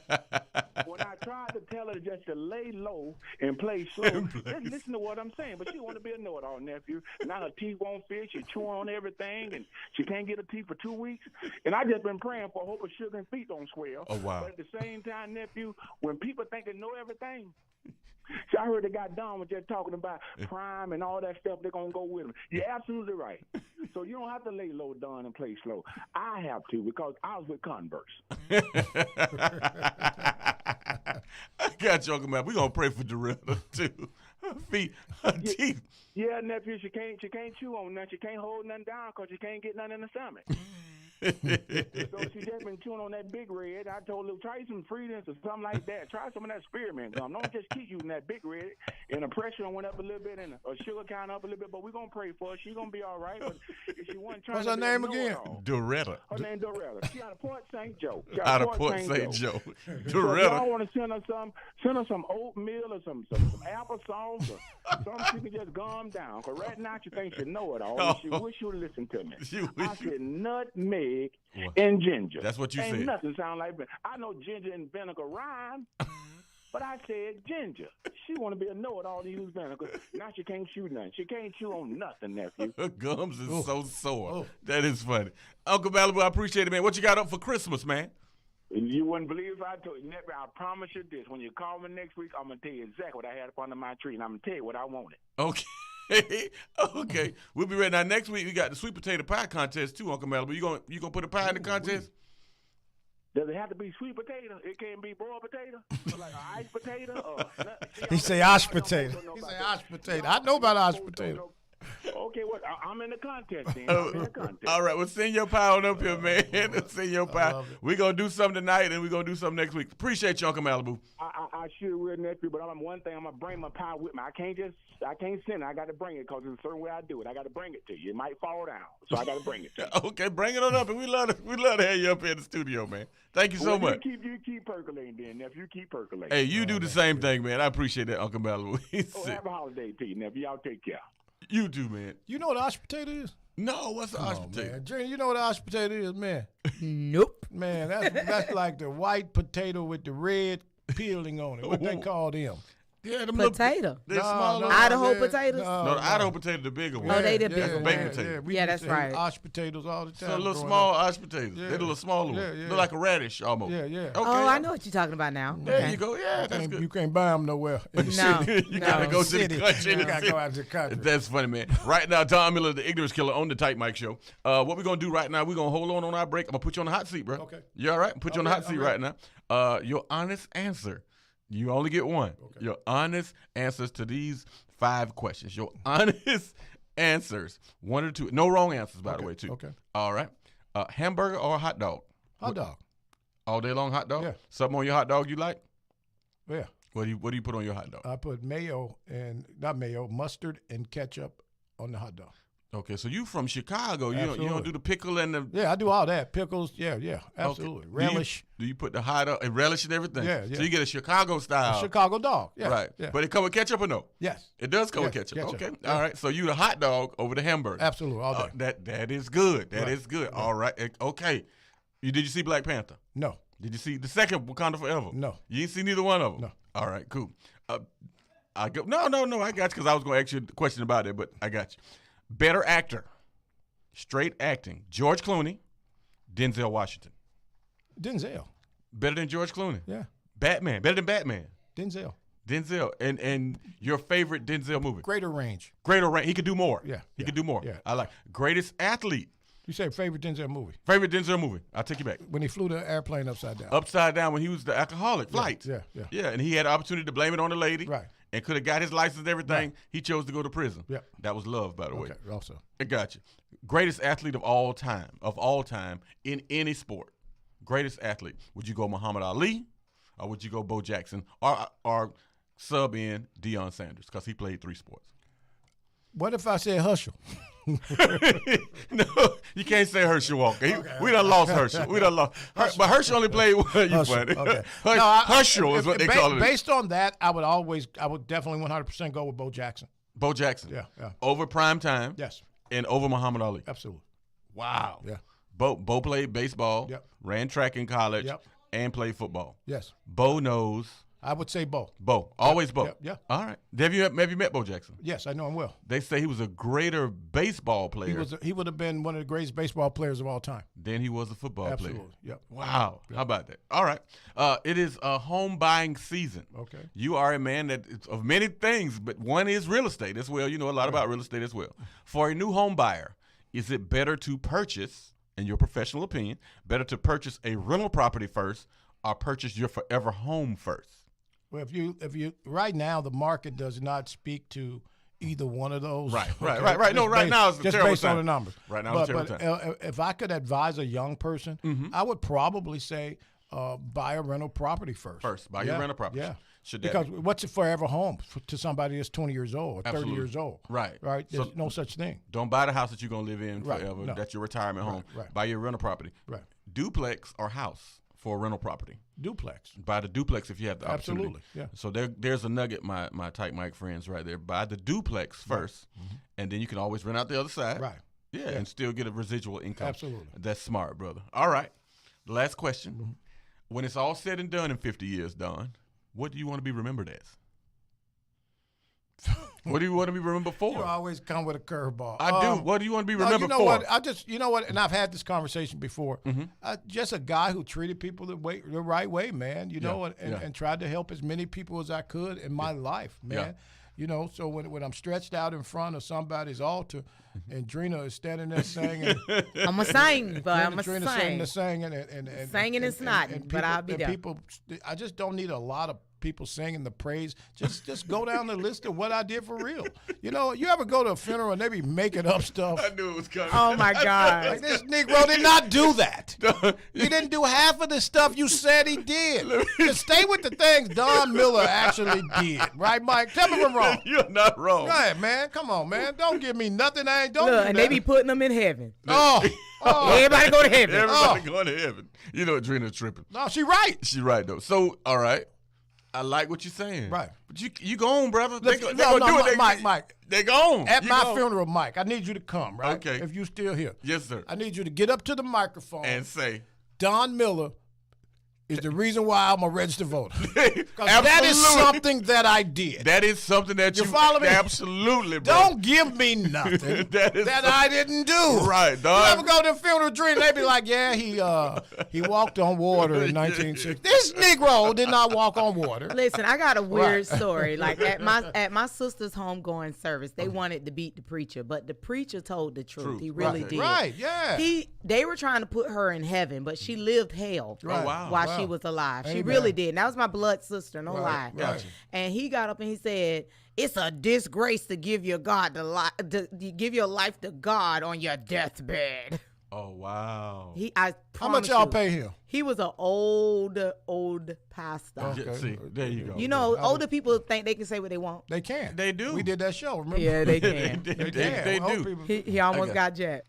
When I tried to tell her just to lay low and play slow, just listen to what I'm saying, but she want to be a know-it-all, nephew. Now her teeth won't fit, she chewing on everything, and she can't get her teeth for 2 weeks. And I just been praying for hope her sugar and feet don't swell. Oh, wow. But at the same time, nephew, when people think they know everything, see, I heard the guy Don was just talking about Prime and all that stuff. They're going to go with him. You're absolutely right. So you don't have to lay low, Don, and play slow. I have to because I was with Converse. I got you, Uncle Man. We're going to pray for Doretta, too. Her feet, her teeth. Yeah, nephew, she can't chew on nothing. She can't hold nothing down because she can't get nothing in the stomach. So she just been chewing on that Big Red. I told her, try some Freedoms or something like that. Try some of that spearmint gum. Don't just keep using that Big Red. And the pressure went up a little bit and the sugar count up a little bit. But we're going to pray for her. She's going to be all right. But if she wasn't trying What's to her be name a again? know-it-all. Doretta. Her name Doretta. She out of Port St. Joe. Out of Port St. Joe. So if Doretta. y'all want to send her some oatmeal or some applesauce or something she can just gum down. Because right now she thinks she know it all. Oh. She wish you would listen to me. She wish I said nutmeg nutmeg, and ginger. That's what you Ain't said. Nothing sound like I know ginger and vinegar rhyme, but I said ginger. She want to be a know-it-all to use vinegar. Now she can't chew nothing. She can't chew on nothing, nephew. Her gums is so sore. That is funny. Uncle Malibu, I appreciate it, man. What you got up for Christmas, man? You wouldn't believe if I told you. Nephew, I promise you this. When you call me next week, I'm going to tell you exactly what I had up under my tree, and I'm going to tell you what I wanted. Okay. Okay. We'll be ready. Now, next week, we got the sweet potato pie contest, too, Uncle Malibu. You gonna put a pie in the contest? Does it have to be sweet potato? It can't be boiled potato? Like an ice potato? Or He say ash potato. He say ash potato. I know about ash potato. Okay, well, I'm in the contest then. I'm in the contest. All right, well, send your pie on up here, man. Send your pie. We're going to do something tonight, and we're going to do something next week. Appreciate you, Uncle Malibu. I sure will, nephew, but one thing, I'm going to bring my pie with me. I can't send it. I got to bring it because there's a certain way I do it. I got to bring it to you. It might fall down, so I got to bring it to you. Okay, bring it on up, and we love to have you up here in the studio, man. Thank you so much. You keep percolating then, nephew. You keep percolating. Hey, you do the same thing, man. I appreciate that, Uncle Malibu. Have a holiday to you, nephew. Y'all take care. You do, man. You know what ash potato is? No, what's the ash potato? Man. Jenny, you know what ash potato is, man? Nope. Man, that's like the white potato with the red peeling on it. What they call them? Yeah, them Potato. They're small. Idaho potatoes? No, the Idaho potato, the bigger one. Oh, they the yeah, bigger That's a baked potato. We Yeah, used that's to have right. ash potatoes all the time. So a little growing small up. ash potatoes. Yeah. They're the little smaller Yeah, ones. yeah. Look like a radish almost. Yeah, yeah. Okay. Oh, I know what you're talking about now. There Okay. you go. Yeah, that's good. You can't buy them nowhere. In the No. city. You gotta go to City. the country. You gotta go out to the country. That's funny, man. Right now, Tom Miller, the Ignorance Killer, on the Tight Mike Show. What we're gonna do right now? We're gonna hold on our break. I'm gonna put you on the hot seat, bro. Okay. You all right? Put you on the hot seat right now. Your honest answer. You only get one. Okay. Your honest answers to these 5 questions. Your honest answers. 1 or 2. No wrong answers, by the way, too. Okay. All right. Hamburger or hot dog? Hot dog. All day long hot dog? Yeah. Something on your hot dog you like? Yeah. What do you put on your hot dog? I put mustard and ketchup on the hot dog. Okay, so you from Chicago. You Absolutely. don't do the pickle and the... Yeah, I do all that. Pickles, yeah, absolutely. Okay. Relish. Do you put the hot dog and relish and everything? Yeah, yeah. So you get a Chicago style. Chicago dog. Yeah. Right. Yeah. But it come with ketchup or no? Yes. It does come with Yes, ketchup. ketchup. Okay. Yeah. All right. So you the hot dog over the hamburger. Absolutely. All day. That is good. That Right. is good. All right. Okay. Did you see Black Panther? No. Did you see the second Wakanda Forever? No. You didn't see neither one of them? No. All right. Cool. I go. No. I got you because I was going to ask you a question about it, but I got you. Better actor. Straight acting. George Clooney, Denzel Washington. Denzel. Better than George Clooney. Yeah. Batman. Better than Batman. Denzel. And your favorite Denzel movie? Greater range. Greater range. He could do more. Yeah. He could do more. Yeah. I like greatest athlete. You say favorite Denzel movie? Favorite Denzel movie. I'll take you back. When he flew the airplane upside down. Upside Down when he was the alcoholic flight. Yeah. Yeah, and he had the opportunity to blame it on the lady. Right. And could have got his license and everything. Right. He chose to go to prison. Yeah. That was love, by the way. Okay, also. I got you. Greatest athlete of all time in any sport. Greatest athlete. Would you go Muhammad Ali or would you go Bo Jackson or sub in Deion Sanders because he played 3 sports? What if I said Herschel? No, you can't say Herschel Walker. We done lost Herschel. We done lost. But Herschel only played one. You funny. Okay. Herschel is what they call it. Based on that, I would definitely 100% go with Bo Jackson. Bo Jackson. Yeah. Over prime time. Yes. And over Muhammad Ali. Absolutely. Wow. Yeah. Bo played baseball. Yep. Ran track in college. Yep. And played football. Yes. Bo knows. I would say Bo. Bo. Always Bo. Yeah. All right. Have you met Bo Jackson? Yes, I know him well. They say he was a greater baseball player He would have been one of the greatest baseball players of all time. than he was a football player. Absolutely. Yep. Wow. How about that? All right. It is a home buying season. Okay. You are a man that is of many things, but one is real estate as well. You know a lot about real estate as well. For a new home buyer, is it better to purchase, in your professional opinion, better to purchase a rental property first or purchase your forever home first? Well, if you right now the market does not speak to either one of those. Right. Okay? No, right now it's a just terrible based time. on the numbers. Right now it's a terrible time. If I could advise a young person, I would probably say buy a rental property first. Buy your rental property. Yeah. Should that because be? what's a forever home to somebody that's 20 years old or 30 Absolutely. years old? Right. There's So- no such thing. Don't buy the house that you're going to live in Right. forever. No. That's your retirement home. Right. Buy your rental property. Right. Duplex or house for a rental property. Duplex. Buy the duplex if you have the opportunity. Absolutely. Yeah. So there's a nugget, my tight mic friends right there. Buy the duplex first, and then you can always rent out the other side. Right. Yeah, and still get a residual income. Absolutely. That's smart, brother. All right. Last question. When it's all said and done in 50 years, Don, what do you want to be remembered as? What do you want to be remembered for? You always come with a curveball. I do. What do you want to be remembered you know for? What? You know what? And I've had this conversation before. Just a guy who treated people the right way, man. You know, and tried to help as many people as I could in my life, man. Yeah. You know, so when I'm stretched out in front of somebody's altar, and Drina is standing there singing, I'm a sing, but I'm a Drina sing. Singing is not, but I'll be there. People, I just don't need a lot of people singing the praise. Just go down the list of what I did for real. You know, you ever go to a funeral and they be making up stuff? I knew it was coming. Oh my God! Like, this Negro did not do that. He didn't do half of the stuff you said he did. Just stay with the things Don Miller actually did, right, Mike? Tell me if I'm wrong. You're not wrong. Right, man. Come on, man. Don't give me nothing I ain't don't. Look, do and that. they be putting them in heaven. Oh, Everybody go to heaven. Everybody going to heaven. You know, Drina's tripping. no, she right. She right though. So, all right. I like what you're saying. Right. But you go on, brother. Look, They no, gonna do it. Mike. They gone. At You my gone. funeral, Mike, I need you to come, right? Okay. If you still here. Yes, sir. I need you to get up to the microphone. And say. Don Miller is the reason why I'm a registered voter. Absolutely. That is something that I did. That is something that You follow me? Absolutely, bro. Don't give me nothing that I didn't do. Right, You dog. ever go to a funeral dream? They be like, yeah, he walked on water in 1960. This Negro did not walk on water. Listen, I got a weird story. Like at my sister's homegoing service, they wanted to beat the preacher, but the preacher told the truth. He really did. Right, yeah. They were trying to put her in heaven, but she lived hell Right. while she was alive. She Amen. really did. And that was my blood sister, no lie. Right. And he got up and he said, "It's a disgrace to give your give your life to God on your deathbed." Oh, wow. How much y'all pay him? He was an old pastor. Okay. See, there you go. You know, older people think they can say what they want. They can. They do. We did that show, remember? Yeah, they can. They Well, do. people- He almost got jacked.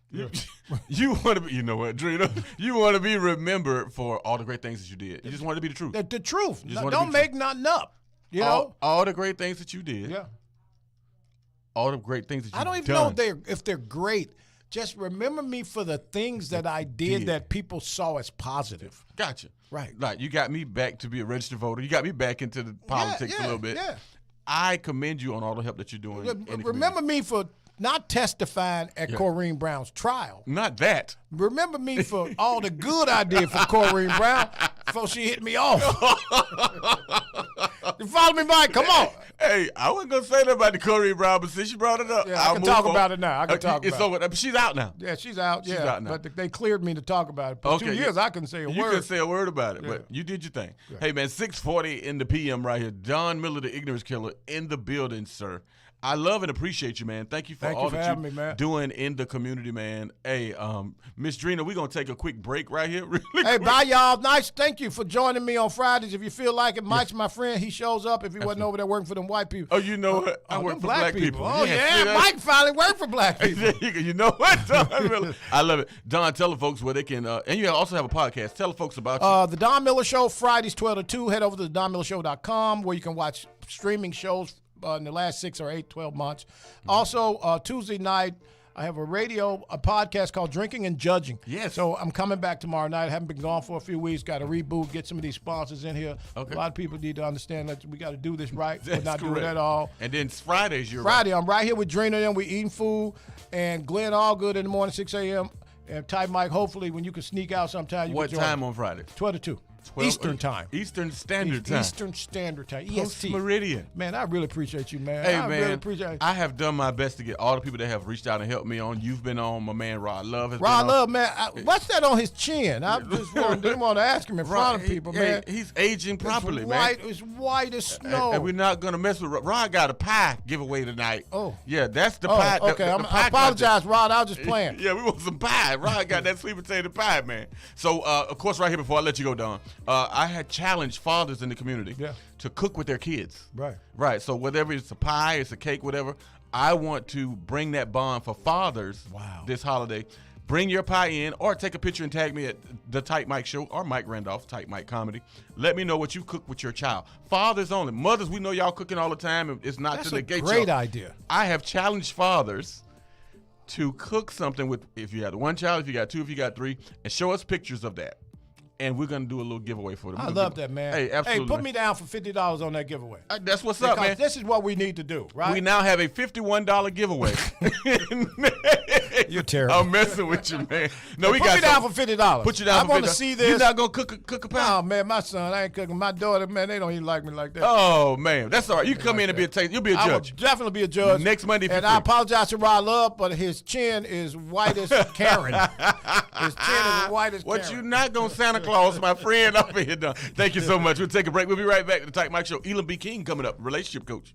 You want to be, you know what, Drina? You want to be remembered for all the great things that you did. You just want to be the truth. The truth. just wanna Don't be make nothing up. You know? All the great things that you did. Yeah. All the great things that you've I don't even done. know if they're great. Just remember me for the things that I did that people saw as positive. Gotcha. Right. Like, you got me back to be a registered voter. You got me back into the politics a little bit. Yeah. I commend you on all the help that you're doing. in the Remember community. me for not testifying at Corrine Brown's trial. Not that. Remember me for all the good I did for Corrine Brown before she hit me off. You follow me, Mike? Come on. Hey, I wasn't going to say that about the Corey Brown, but since you brought it up, Yeah, I'll I can move talk on. about it now. I can talk it's about over. She's out now. Yeah, she's out. She's Yeah, out now. but they cleared me to talk about it. For Okay, 2 years, I couldn't say a You word. couldn't say a word about it, Yeah. but you did your thing. Hey, man, 6:40 in the PM right here. Don Miller, the Ignorance Killer, in the building, sir. I love and appreciate you, man. Thank you for all that having you're me, man. doing in the community, man. Hey, Miss Drina, we're going to take a quick break right here. Really Hey, quick. bye, y'all. Nice. Thank you for joining me on Fridays. If you feel like it, Mike's my friend. He shows up if he wasn't over there working for them white people. Oh, you know what? I work them for black people. Oh, see yeah. that? Mike finally worked for black people. You know what, Don? Really, I love it. Don, tell the folks where they can, and you also have a podcast. Tell the folks about you. The Don Miller Show, Fridays 12 to 2. Head over to DonMillerShow.com where you can watch streaming shows in the last 6 or 8, 12 months. Also, Tuesday night, I have a podcast called Drinking and Judging. Yes. So I'm coming back tomorrow night. I haven't been gone for a few weeks. Got to reboot, get some of these sponsors in here. Okay. A lot of people need to understand that we got to do this right. We're That's not doing it correct. at all. And then Fridays, you're Friday, I'm right here with Drina and we eating food. And Glenn Allgood in the morning, 6 a.m. And Ty Mike, hopefully, when you can sneak out sometime, you What can join time me. on Friday? 12 to 2. 12 Eastern time. Eastern Standard Time. Eastern Standard Time. Post EST. Meridian. Man, I really appreciate you, man. Hey, I man, really appreciate it. I have done my best to get all the people that have reached out and helped me on. You've been on. My man Rod Love has Rod been Love, man, what's that on his chin? I just didn't want to ask him in front of people, man. He's aging properly, man. It's white as snow. And we're not going to mess with Rod. Rod got a pie giveaway tonight. Oh. Yeah, that's the pie. Okay, the pie I apologize, Rod. I was just playing. Yeah, we want some pie. Rod got that sweet potato pie, man. So, of course, right here before I let you go, Don, I had challenged fathers in the community to cook with their kids. Right. Right. So whatever it's a pie, it's a cake, whatever, I want to bring that bond for fathers this holiday. Bring your pie in or take a picture and tag me at the Type Mike Show or Mike Randolph, Type Mike Comedy. Let me know what you cook with your child. Fathers only. Mothers, we know y'all cooking all the time. It's not That's to a negate great y'all. idea. I have challenged fathers to cook something with, if you have one child, if you got two, if you got three, and show us pictures of that. And we're going to do a little giveaway for them. I love that, man. Hey, absolutely. Hey, put me down for $50 on that giveaway. That's what's up, man. This is what we need to do, right? We now have a $51 giveaway. You're terrible. I'm messing with you, man. No, we Put got me down for $50. Put you down for $50. I want to see this. You're not going to cook a pie? Oh, man, my son, I ain't cooking. My daughter, man, they don't even like me like that. Oh, man. That's all right. You come in and be a taste. You'll be a I will judge. definitely be a judge. Next Monday if And you're I free. apologize to Rod Love, but his chin is white as Karen. His chin is white as What Karen. you not going to Santa Claus, my friend, up here done. Thank you so much. We'll take a break. We'll be right back to the Tyke Mike Show. Elam B. King coming up, relationship coach.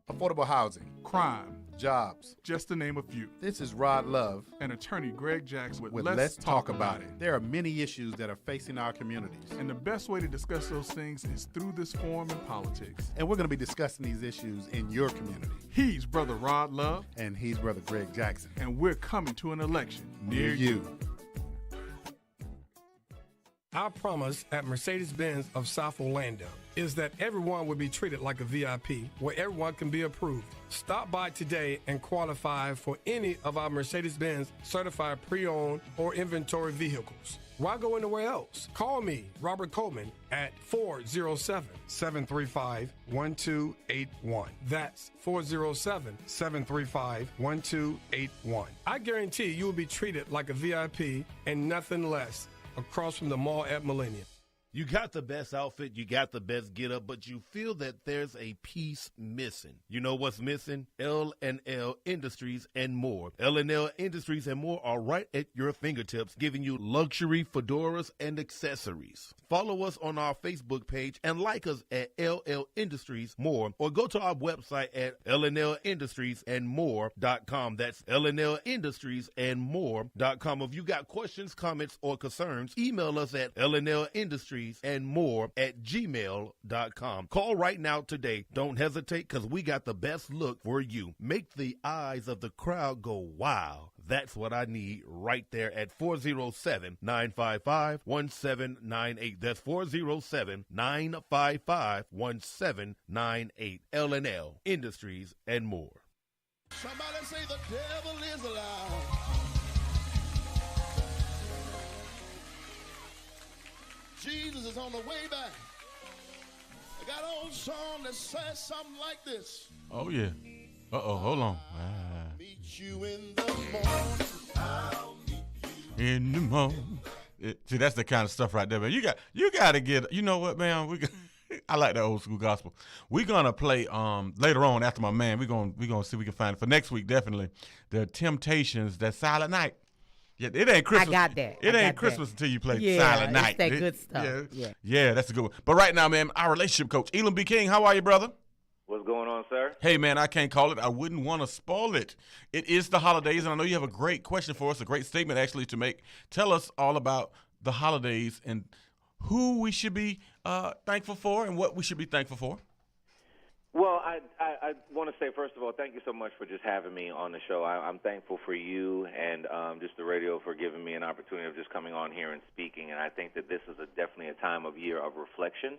Affordable housing, crime, jobs, just to name a few. This is Rod Love And attorney Greg Jackson with Let's Talk About It. There are many issues that are facing our communities. And the best way to discuss those things is through this forum in politics. And we're going to be discussing these issues in your community. He's Brother Rod Love. And he's Brother Greg Jackson. And we're coming to an election Near you. Our promise at Mercedes-Benz of South Orlando is that everyone will be treated like a VIP, where everyone can be approved. Stop by today and qualify for any of our Mercedes-Benz certified pre-owned or inventory vehicles. Why go anywhere else? Call me, Robert Coleman, at 407-735-1281. That's 407-735-1281. I guarantee you will be treated like a VIP and nothing less across from the mall at Millennium. You got the best outfit, you got the best get-up, but you feel that there's a piece missing. You know what's missing? L&L Industries and more. L&L Industries and more are right at your fingertips, giving you luxury fedoras and accessories. Follow us on our Facebook page and like us at LL Industries More, or go to our website at lnlindustriesandmore.com. That's lnlindustriesandmore.com. If you got questions, comments, or concerns, email us at lnlindustriesandmore@gmail.com. Call right now today. Don't hesitate, because we got the best look for you. Make the eyes of the crowd go wow. That's what I need right there at 407-955-1798. That's 407-955-1798. L&L Industries and more. Somebody say the devil is alive. Jesus is on the way back. I got an old song that says something like this. Oh, yeah. Uh-oh, hold on. Meet you in the morning. I'll meet you in the morning. See, that's the kind of stuff right there, man. You got to get. You know what, man? I like that old school gospel. We're gonna play later on after my man. We're gonna see if we can find it for next week. Definitely, the Temptations, that Silent Night. Yeah, it ain't Christmas. I got that. It ain't Christmas until you play Silent Night. It's that good stuff. Yeah, that's a good one. But right now, man, our relationship coach, Elam B. King, how are you, brother? What's going on, sir? Hey, man, I can't call it. I wouldn't want to spoil it. It is the holidays, and I know you have a great question for us, a great statement actually to make. Tell us all about the holidays and who we should be thankful for and what we should be thankful for. Well, I want to say, first of all, thank you so much for just having me on the show. I'm thankful for you and just the radio for giving me an opportunity of just coming on here and speaking. And I think that this is definitely a time of year of reflection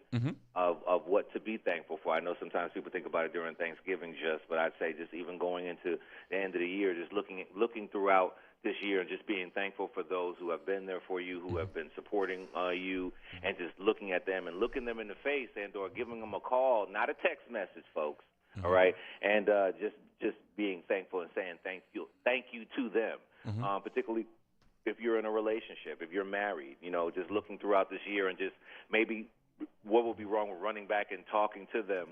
of what to be thankful for. I know sometimes people think about it during Thanksgiving but I'd say just even going into the end of the year, just looking throughout this year and just being thankful for those who have been there for you, who have been supporting you, and just looking at them and looking them in the face and or giving them a call, not a text message, folks, all right? And just being thankful and saying thank you to them, particularly if you're in a relationship, if you're married, just looking throughout this year and just maybe what would be wrong with running back and talking to them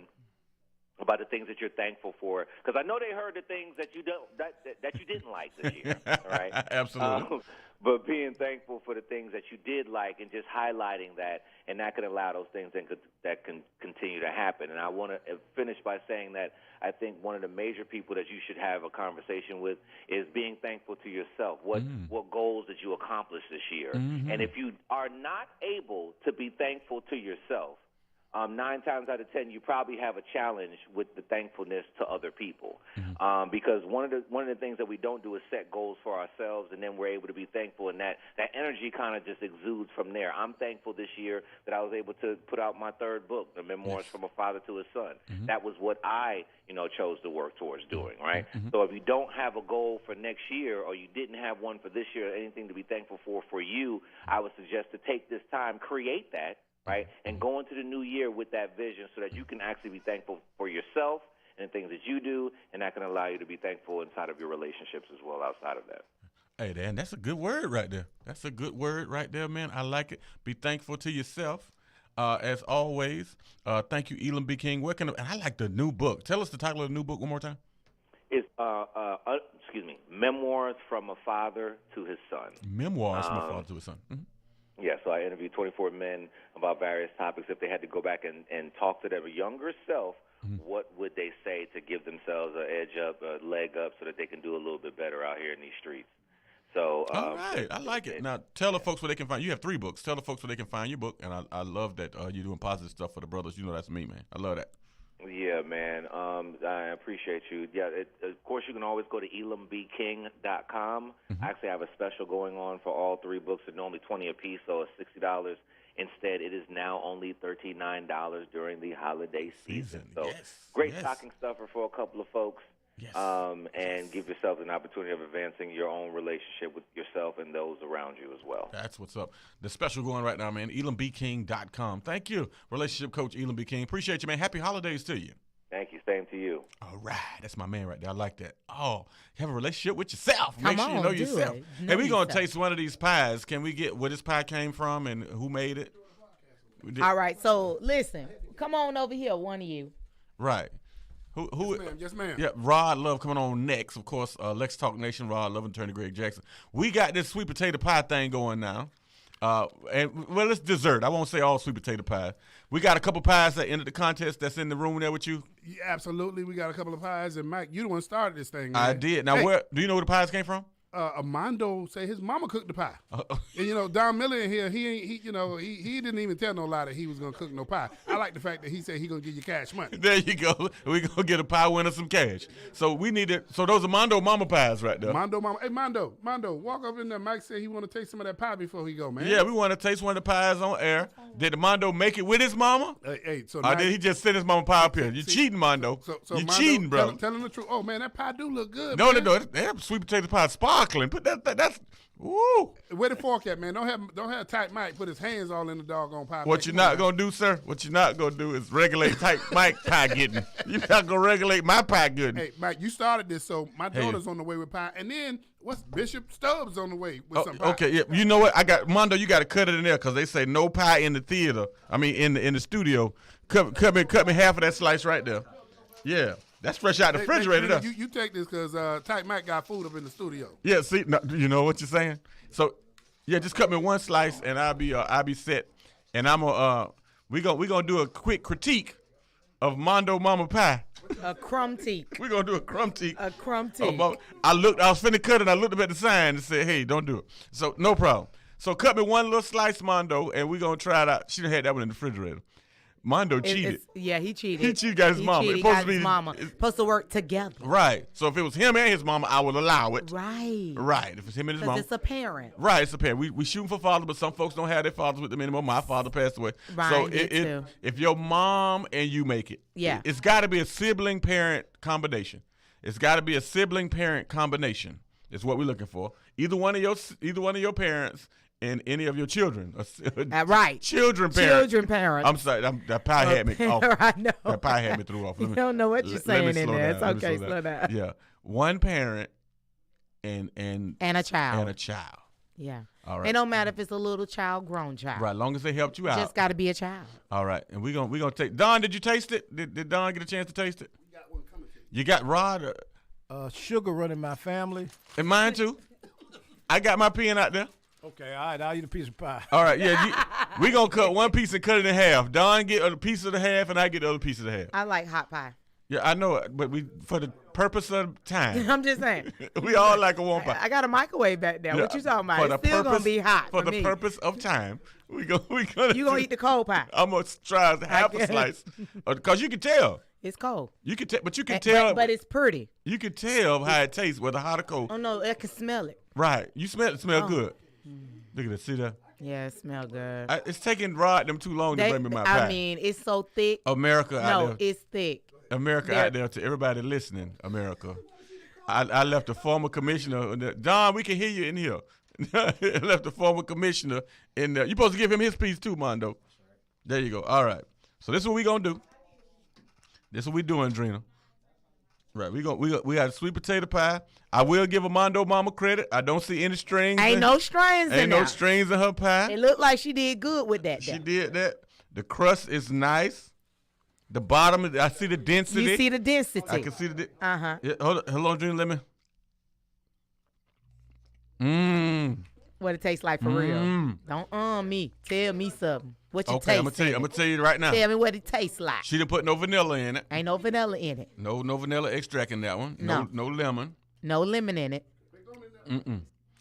about the things that you're thankful for, because I know they heard the things that you didn't like this year, all right? Absolutely. But being thankful for the things that you did like and just highlighting that, and that can allow those things that can continue to happen. And I want to finish by saying that I think one of the major people that you should have a conversation with is being thankful to yourself. What goals did you accomplish this year? Mm-hmm. And if you are not able to be thankful to yourself, 9 times out of 10, you probably have a challenge with the thankfulness to other people, because one of the things that we don't do is set goals for ourselves, and then we're able to be thankful, and that energy kind of just exudes from there. I'm thankful this year that I was able to put out my 3rd book, The Memoirs from a Father to His Son. That was what I chose to work towards doing, right? So if you don't have a goal for next year, or you didn't have one for this year, anything to be thankful for you, I would suggest to take this time, create that, right, and go into the new year with that vision so that you can actually be thankful for yourself and the things that you do, and that can allow you to be thankful inside of your relationships as well outside of that. Hey, Dan, that's a good word right there. That's a good word right there, man. I like it. Be thankful to yourself. As always, thank you, Elam B. King. And I like the new book. Tell us the title of the new book one more time. It's Memoirs from a Father to His Son. Memoirs from a Father to His Son. Mm-hmm. Yeah, so I interviewed 24 men about various topics. If they had to go back and talk to their younger self, what would they say to give themselves an edge up, a leg up, so that they can do a little bit better out here in these streets? So, all right, I like it. Now, tell the folks where they can find. You have 3 books. Tell the folks where they can find your book, and I love that you're doing positive stuff for the brothers. You know that's me, man. I love that. Yeah, man. I appreciate you. Yeah, of course, you can always go to elambking.com. I actually have a special going on for all 3 books. They're normally $20 a piece, so it's $60. Instead, it is now only $39 during the holiday season. So great stocking stuffer for a couple of folks. Yes. And give yourself an opportunity of advancing your own relationship with yourself and those around you as well. That's what's up. The special going right now, man. elambking.com. Thank you, relationship coach Elam B. King. Appreciate you, man. Happy holidays to you. Thank you. Same to you. All right. That's my man right there. I like that. Oh, have a relationship with yourself. Make sure you on, know yourself. Hey, we're going to yourself. taste one of these pies. Can we get where this pie came from and who made it? All right. So, listen. Come on over here, one of you. Right. Who? Yes, ma'am. Yeah, Rod Love coming on next. Of course, Lex Talk Nation, Rod Love, and Attorney Greg Jackson. We got this sweet potato pie thing going now. It's dessert. I won't say all sweet potato pie. We got a couple pies that entered the contest that's in the room there with you. Yeah, absolutely. We got a couple of pies. And, Mike, you the one started this thing, man. I did. Now, where do you know where the pies came from? Armando say his mama cooked the pie. And Don Miller in here, he didn't even tell no lie that he was gonna cook no pie. I like the fact that he said he gonna give you cash money. There you go. We gonna get a pie winner some cash. So we need it. So those are Mondo Mama pies right there. Mondo Mama. Hey Mondo, walk up in there. Mike said he want to taste some of that pie before he go, man. Yeah, we want to taste one of the pies on air. Did the Mondo make it with his mama? So or did he just send his mama pie up here? You cheating, Mondo. So you Mondo, cheating, bro. Tell him the truth. Oh man, that pie do look good. No, man. they have sweet potato pie sparkling. Put that's woo. Where the fork at, man? Don't have Tight Mike put his hands all in the doggone pie. What you're not gonna do, sir? What you're not gonna do is regulate Tight Mike pie getting. You're not gonna regulate my pie getting. Hey, Mike, you started this, so my daughter's on the way with pie, and then what's Bishop Stubbs on the way with some pie? Okay, yeah. You know what? I got Mondo. You got to cut it in there because they say no pie in the theater. I mean, in the studio. Cut me half of that slice right there. Yeah. That's fresh out the refrigerator. You take this because Tight Mike got food up in the studio. Yeah, see, no, you know what you're saying? So, yeah, just cut me one slice and I'll be set. And we gonna do a quick critique of Mondo Mama Pie. A crumb-teak. We're gonna do a crumb-teak. A crumb-teak. I was finna cut it. I looked up at the sign and said, "Hey, don't do it." So no problem. So cut me one little slice, Mondo, and we're gonna try it out. She done had that one in the refrigerator. Mondo cheated. Yeah, he cheated. He cheated, got his mama. He got his mama. Supposed to work together. Right. So if it was him and his mama, I would allow it. Right. Right. If it's him and his mama. Because it's a parent. Right, it's a parent. We shooting for fathers, but some folks don't have their fathers with them anymore. My father passed away. Right, so me too. If your mom and you make it, yeah, it's got to be a sibling-parent combination. It's got to be a sibling-parent combination. Is what we're looking for. Either one of your parents and any of your children. Right. Children parents. Children parents. I'm sorry. That pie had me off. I know. That pie had me threw off. You don't know what you're saying in there. It's okay. Slow down. Yeah. One parent and a child. And a child. Yeah. All right. It don't matter if it's a little child, grown child. Right, long as they helped you out. Just got to be a child. All right, and we gonna take. Don, did you taste it? Did Don get a chance to taste it? We got one coming to you. You got Rod Sugar running my family. and mine too. I got my pen out there. Okay, all right, I'll eat a piece of pie. All right, yeah. We gonna cut one piece and cut it in half. Don get a piece of the half, and I get the other piece of the half. I like hot pie. Yeah, I know it, but we for the purpose of time. I'm just saying. We all like a warm pie. I got a microwave back there. Yeah, What you talking about? for the It's still gonna purpose- be hot For for the me. purpose of time, we gonna You gonna eat the cold pie? I'm gonna try half a guess. slice, cause you can tell. It's cold. You can tell, but you can But- tell. but it's pretty. You can tell how it tastes, whether hot or cold. Oh no, I can smell it. Right. You smell it. Smell Oh. good. Look at that. See that? Yeah, it smell good. It's taking Rod them too long to bring me my pie. I mean, it's so thick. America out No, there. it's thick. America There- out there to everybody listening. America. I left a former commissioner. Don, we can hear you in here. I left a former commissioner in there. You supposed to give him his piece too, Mondo. There you go. All right. So this is what we gonna do. This is what we doing, Drina. Right. We got sweet potato pie. I will give Mondo Mama credit. I don't see any strings. Ain't no strings in Ain't no there. strings in her pie. It looked like she did good with that. She did that. The crust is nice. The bottom, I see the density. You see the density. I can see the. Uh-huh. Yeah, hold on, Dream. Let me. Mmm. What it tastes like for real. Don't me. Tell me something. What you Okay, taste? I'm gonna tell you right now. Tell me what it tastes like. She didn't put no vanilla in it. Ain't no vanilla in it. No vanilla extract in that one. No. No lemon. No lemon in it.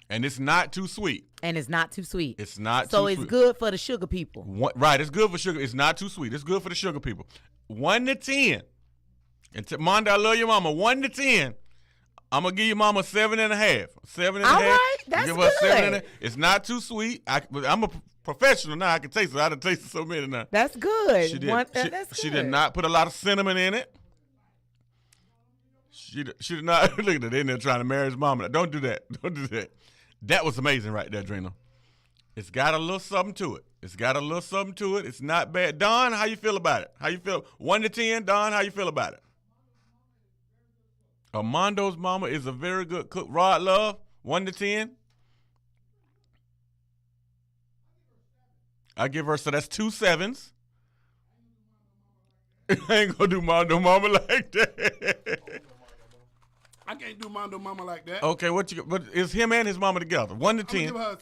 And it's not too sweet. And it's not too sweet. It's not so too it's sweet. good for the sugar people. Right, it's good for sugar. It's not too sweet. It's good for the sugar people. 1 to 10. And Mondo, I love your mama. 1 to 10. I'm gonna give your mama 7.5. 7.5. All right, that's give her good. 7.5. It's not too sweet. I'm a professional now. I can taste it. I done tasted so many now. That's good. She did. That's She good. did not put a lot of cinnamon in it. She did not. Look at that. They in there trying to marry his mama. Don't do that. Don't do that. That was amazing right there, Drina. It's got a little something to it. It's not bad. Don, how you feel about it? How you feel? 1 to 10, Don, how you feel about it? Armando's mama is a very good cook. Rod Love, 1 to 10. I give her, so that's 2 7s. I ain't gonna do Mondo Mama like that. I can't do Mondo Mama like that. Okay, what is him and his mama together? 1 to 10. I'm gonna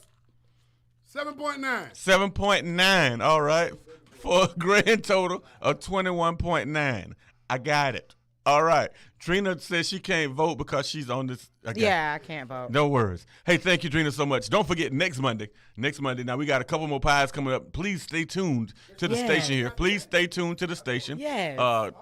give her 7.9. 7.9. All right, for a grand total of 21.9. I got it. All right. Trina says she can't vote because she's on this. Yeah, I can't vote. No worries. Hey, thank you, Trina, so much. Don't forget next Monday. Now we got a couple more pies coming up. Please stay tuned to the station here. Please stay tuned to the station. Yes. Hold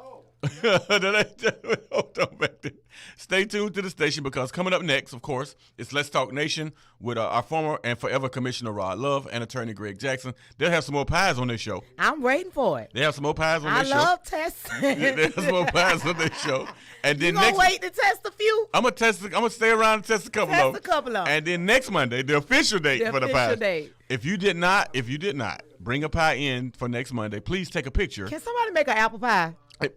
on back there. Stay tuned to the station because coming up next, of course, it's Let's Talk Nation with our former and forever Commissioner Rod Love and Attorney Greg Jackson. They'll have some more pies on their show. I'm waiting for it. They have some more pies on their show. I love testing. They have some more pies on their show. And then You gonna wait to test a few? I'm gonna stay around and test a couple of them. Test a couple of them. And then next Monday, the official date for the official pies. date. If you did not bring a pie in for next Monday, please take a picture. Can somebody make an apple pie?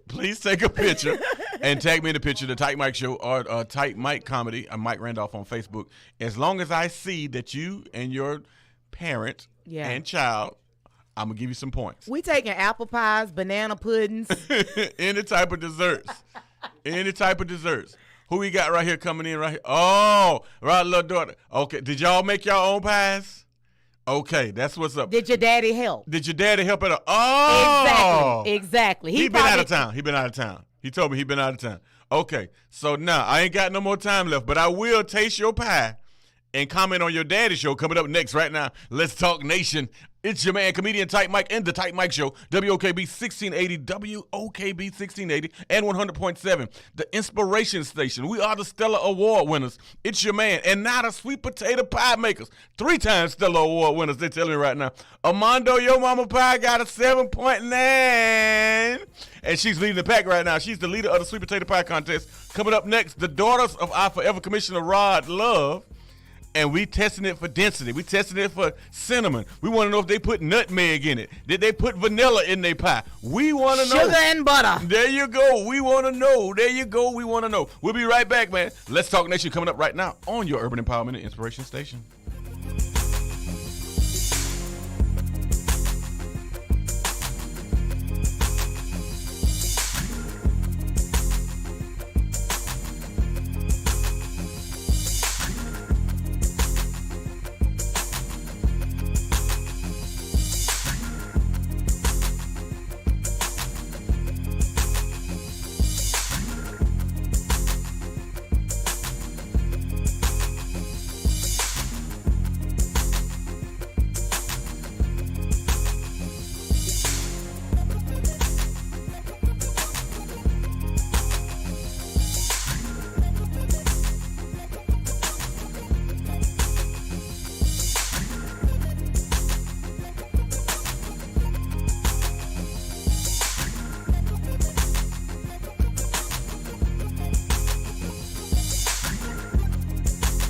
Please take a picture and tag me in the picture, the Tight Mike Show or Tight Mike Comedy. I'm Mike Randolph on Facebook. As long as I see that you and your parent and child, I'm going to give you some points. We taking apple pies, banana puddings. Any type of desserts. Who we got right here coming in right here? Oh, right, little daughter. Okay, did y'all make your own pies? Okay, that's what's up. Did your daddy help? At all? Oh! Exactly. He been out of town. He told me he been out of town. Okay, so now I ain't got no more time left, but I will taste your pie and comment on your daddy show coming up next right now. Let's Talk Nation. It's your man, comedian Tight Mike, and the Tight Mike Show, WOKB 1680, WOKB 1680, and 100.7, the Inspiration Station. We are the Stellar Award winners. It's your man, and now the sweet potato pie makers. 3 times Stellar Award winners, they telling me right now. Armando, your mama pie got a 7.9, and she's leading the pack right now. She's the leader of the sweet potato pie contest. Coming up next, the daughters of our forever Commissioner Rod Love. And we testing it for density. We testing it for cinnamon. We want to know if they put nutmeg in it. Did they put vanilla in their pie? We want to know. Sugar and butter. There you go. We want to know. There you go. We want to know. We'll be right back, man. Let's Talk Nation coming up right now on your Urban Empowerment and Inspiration Station.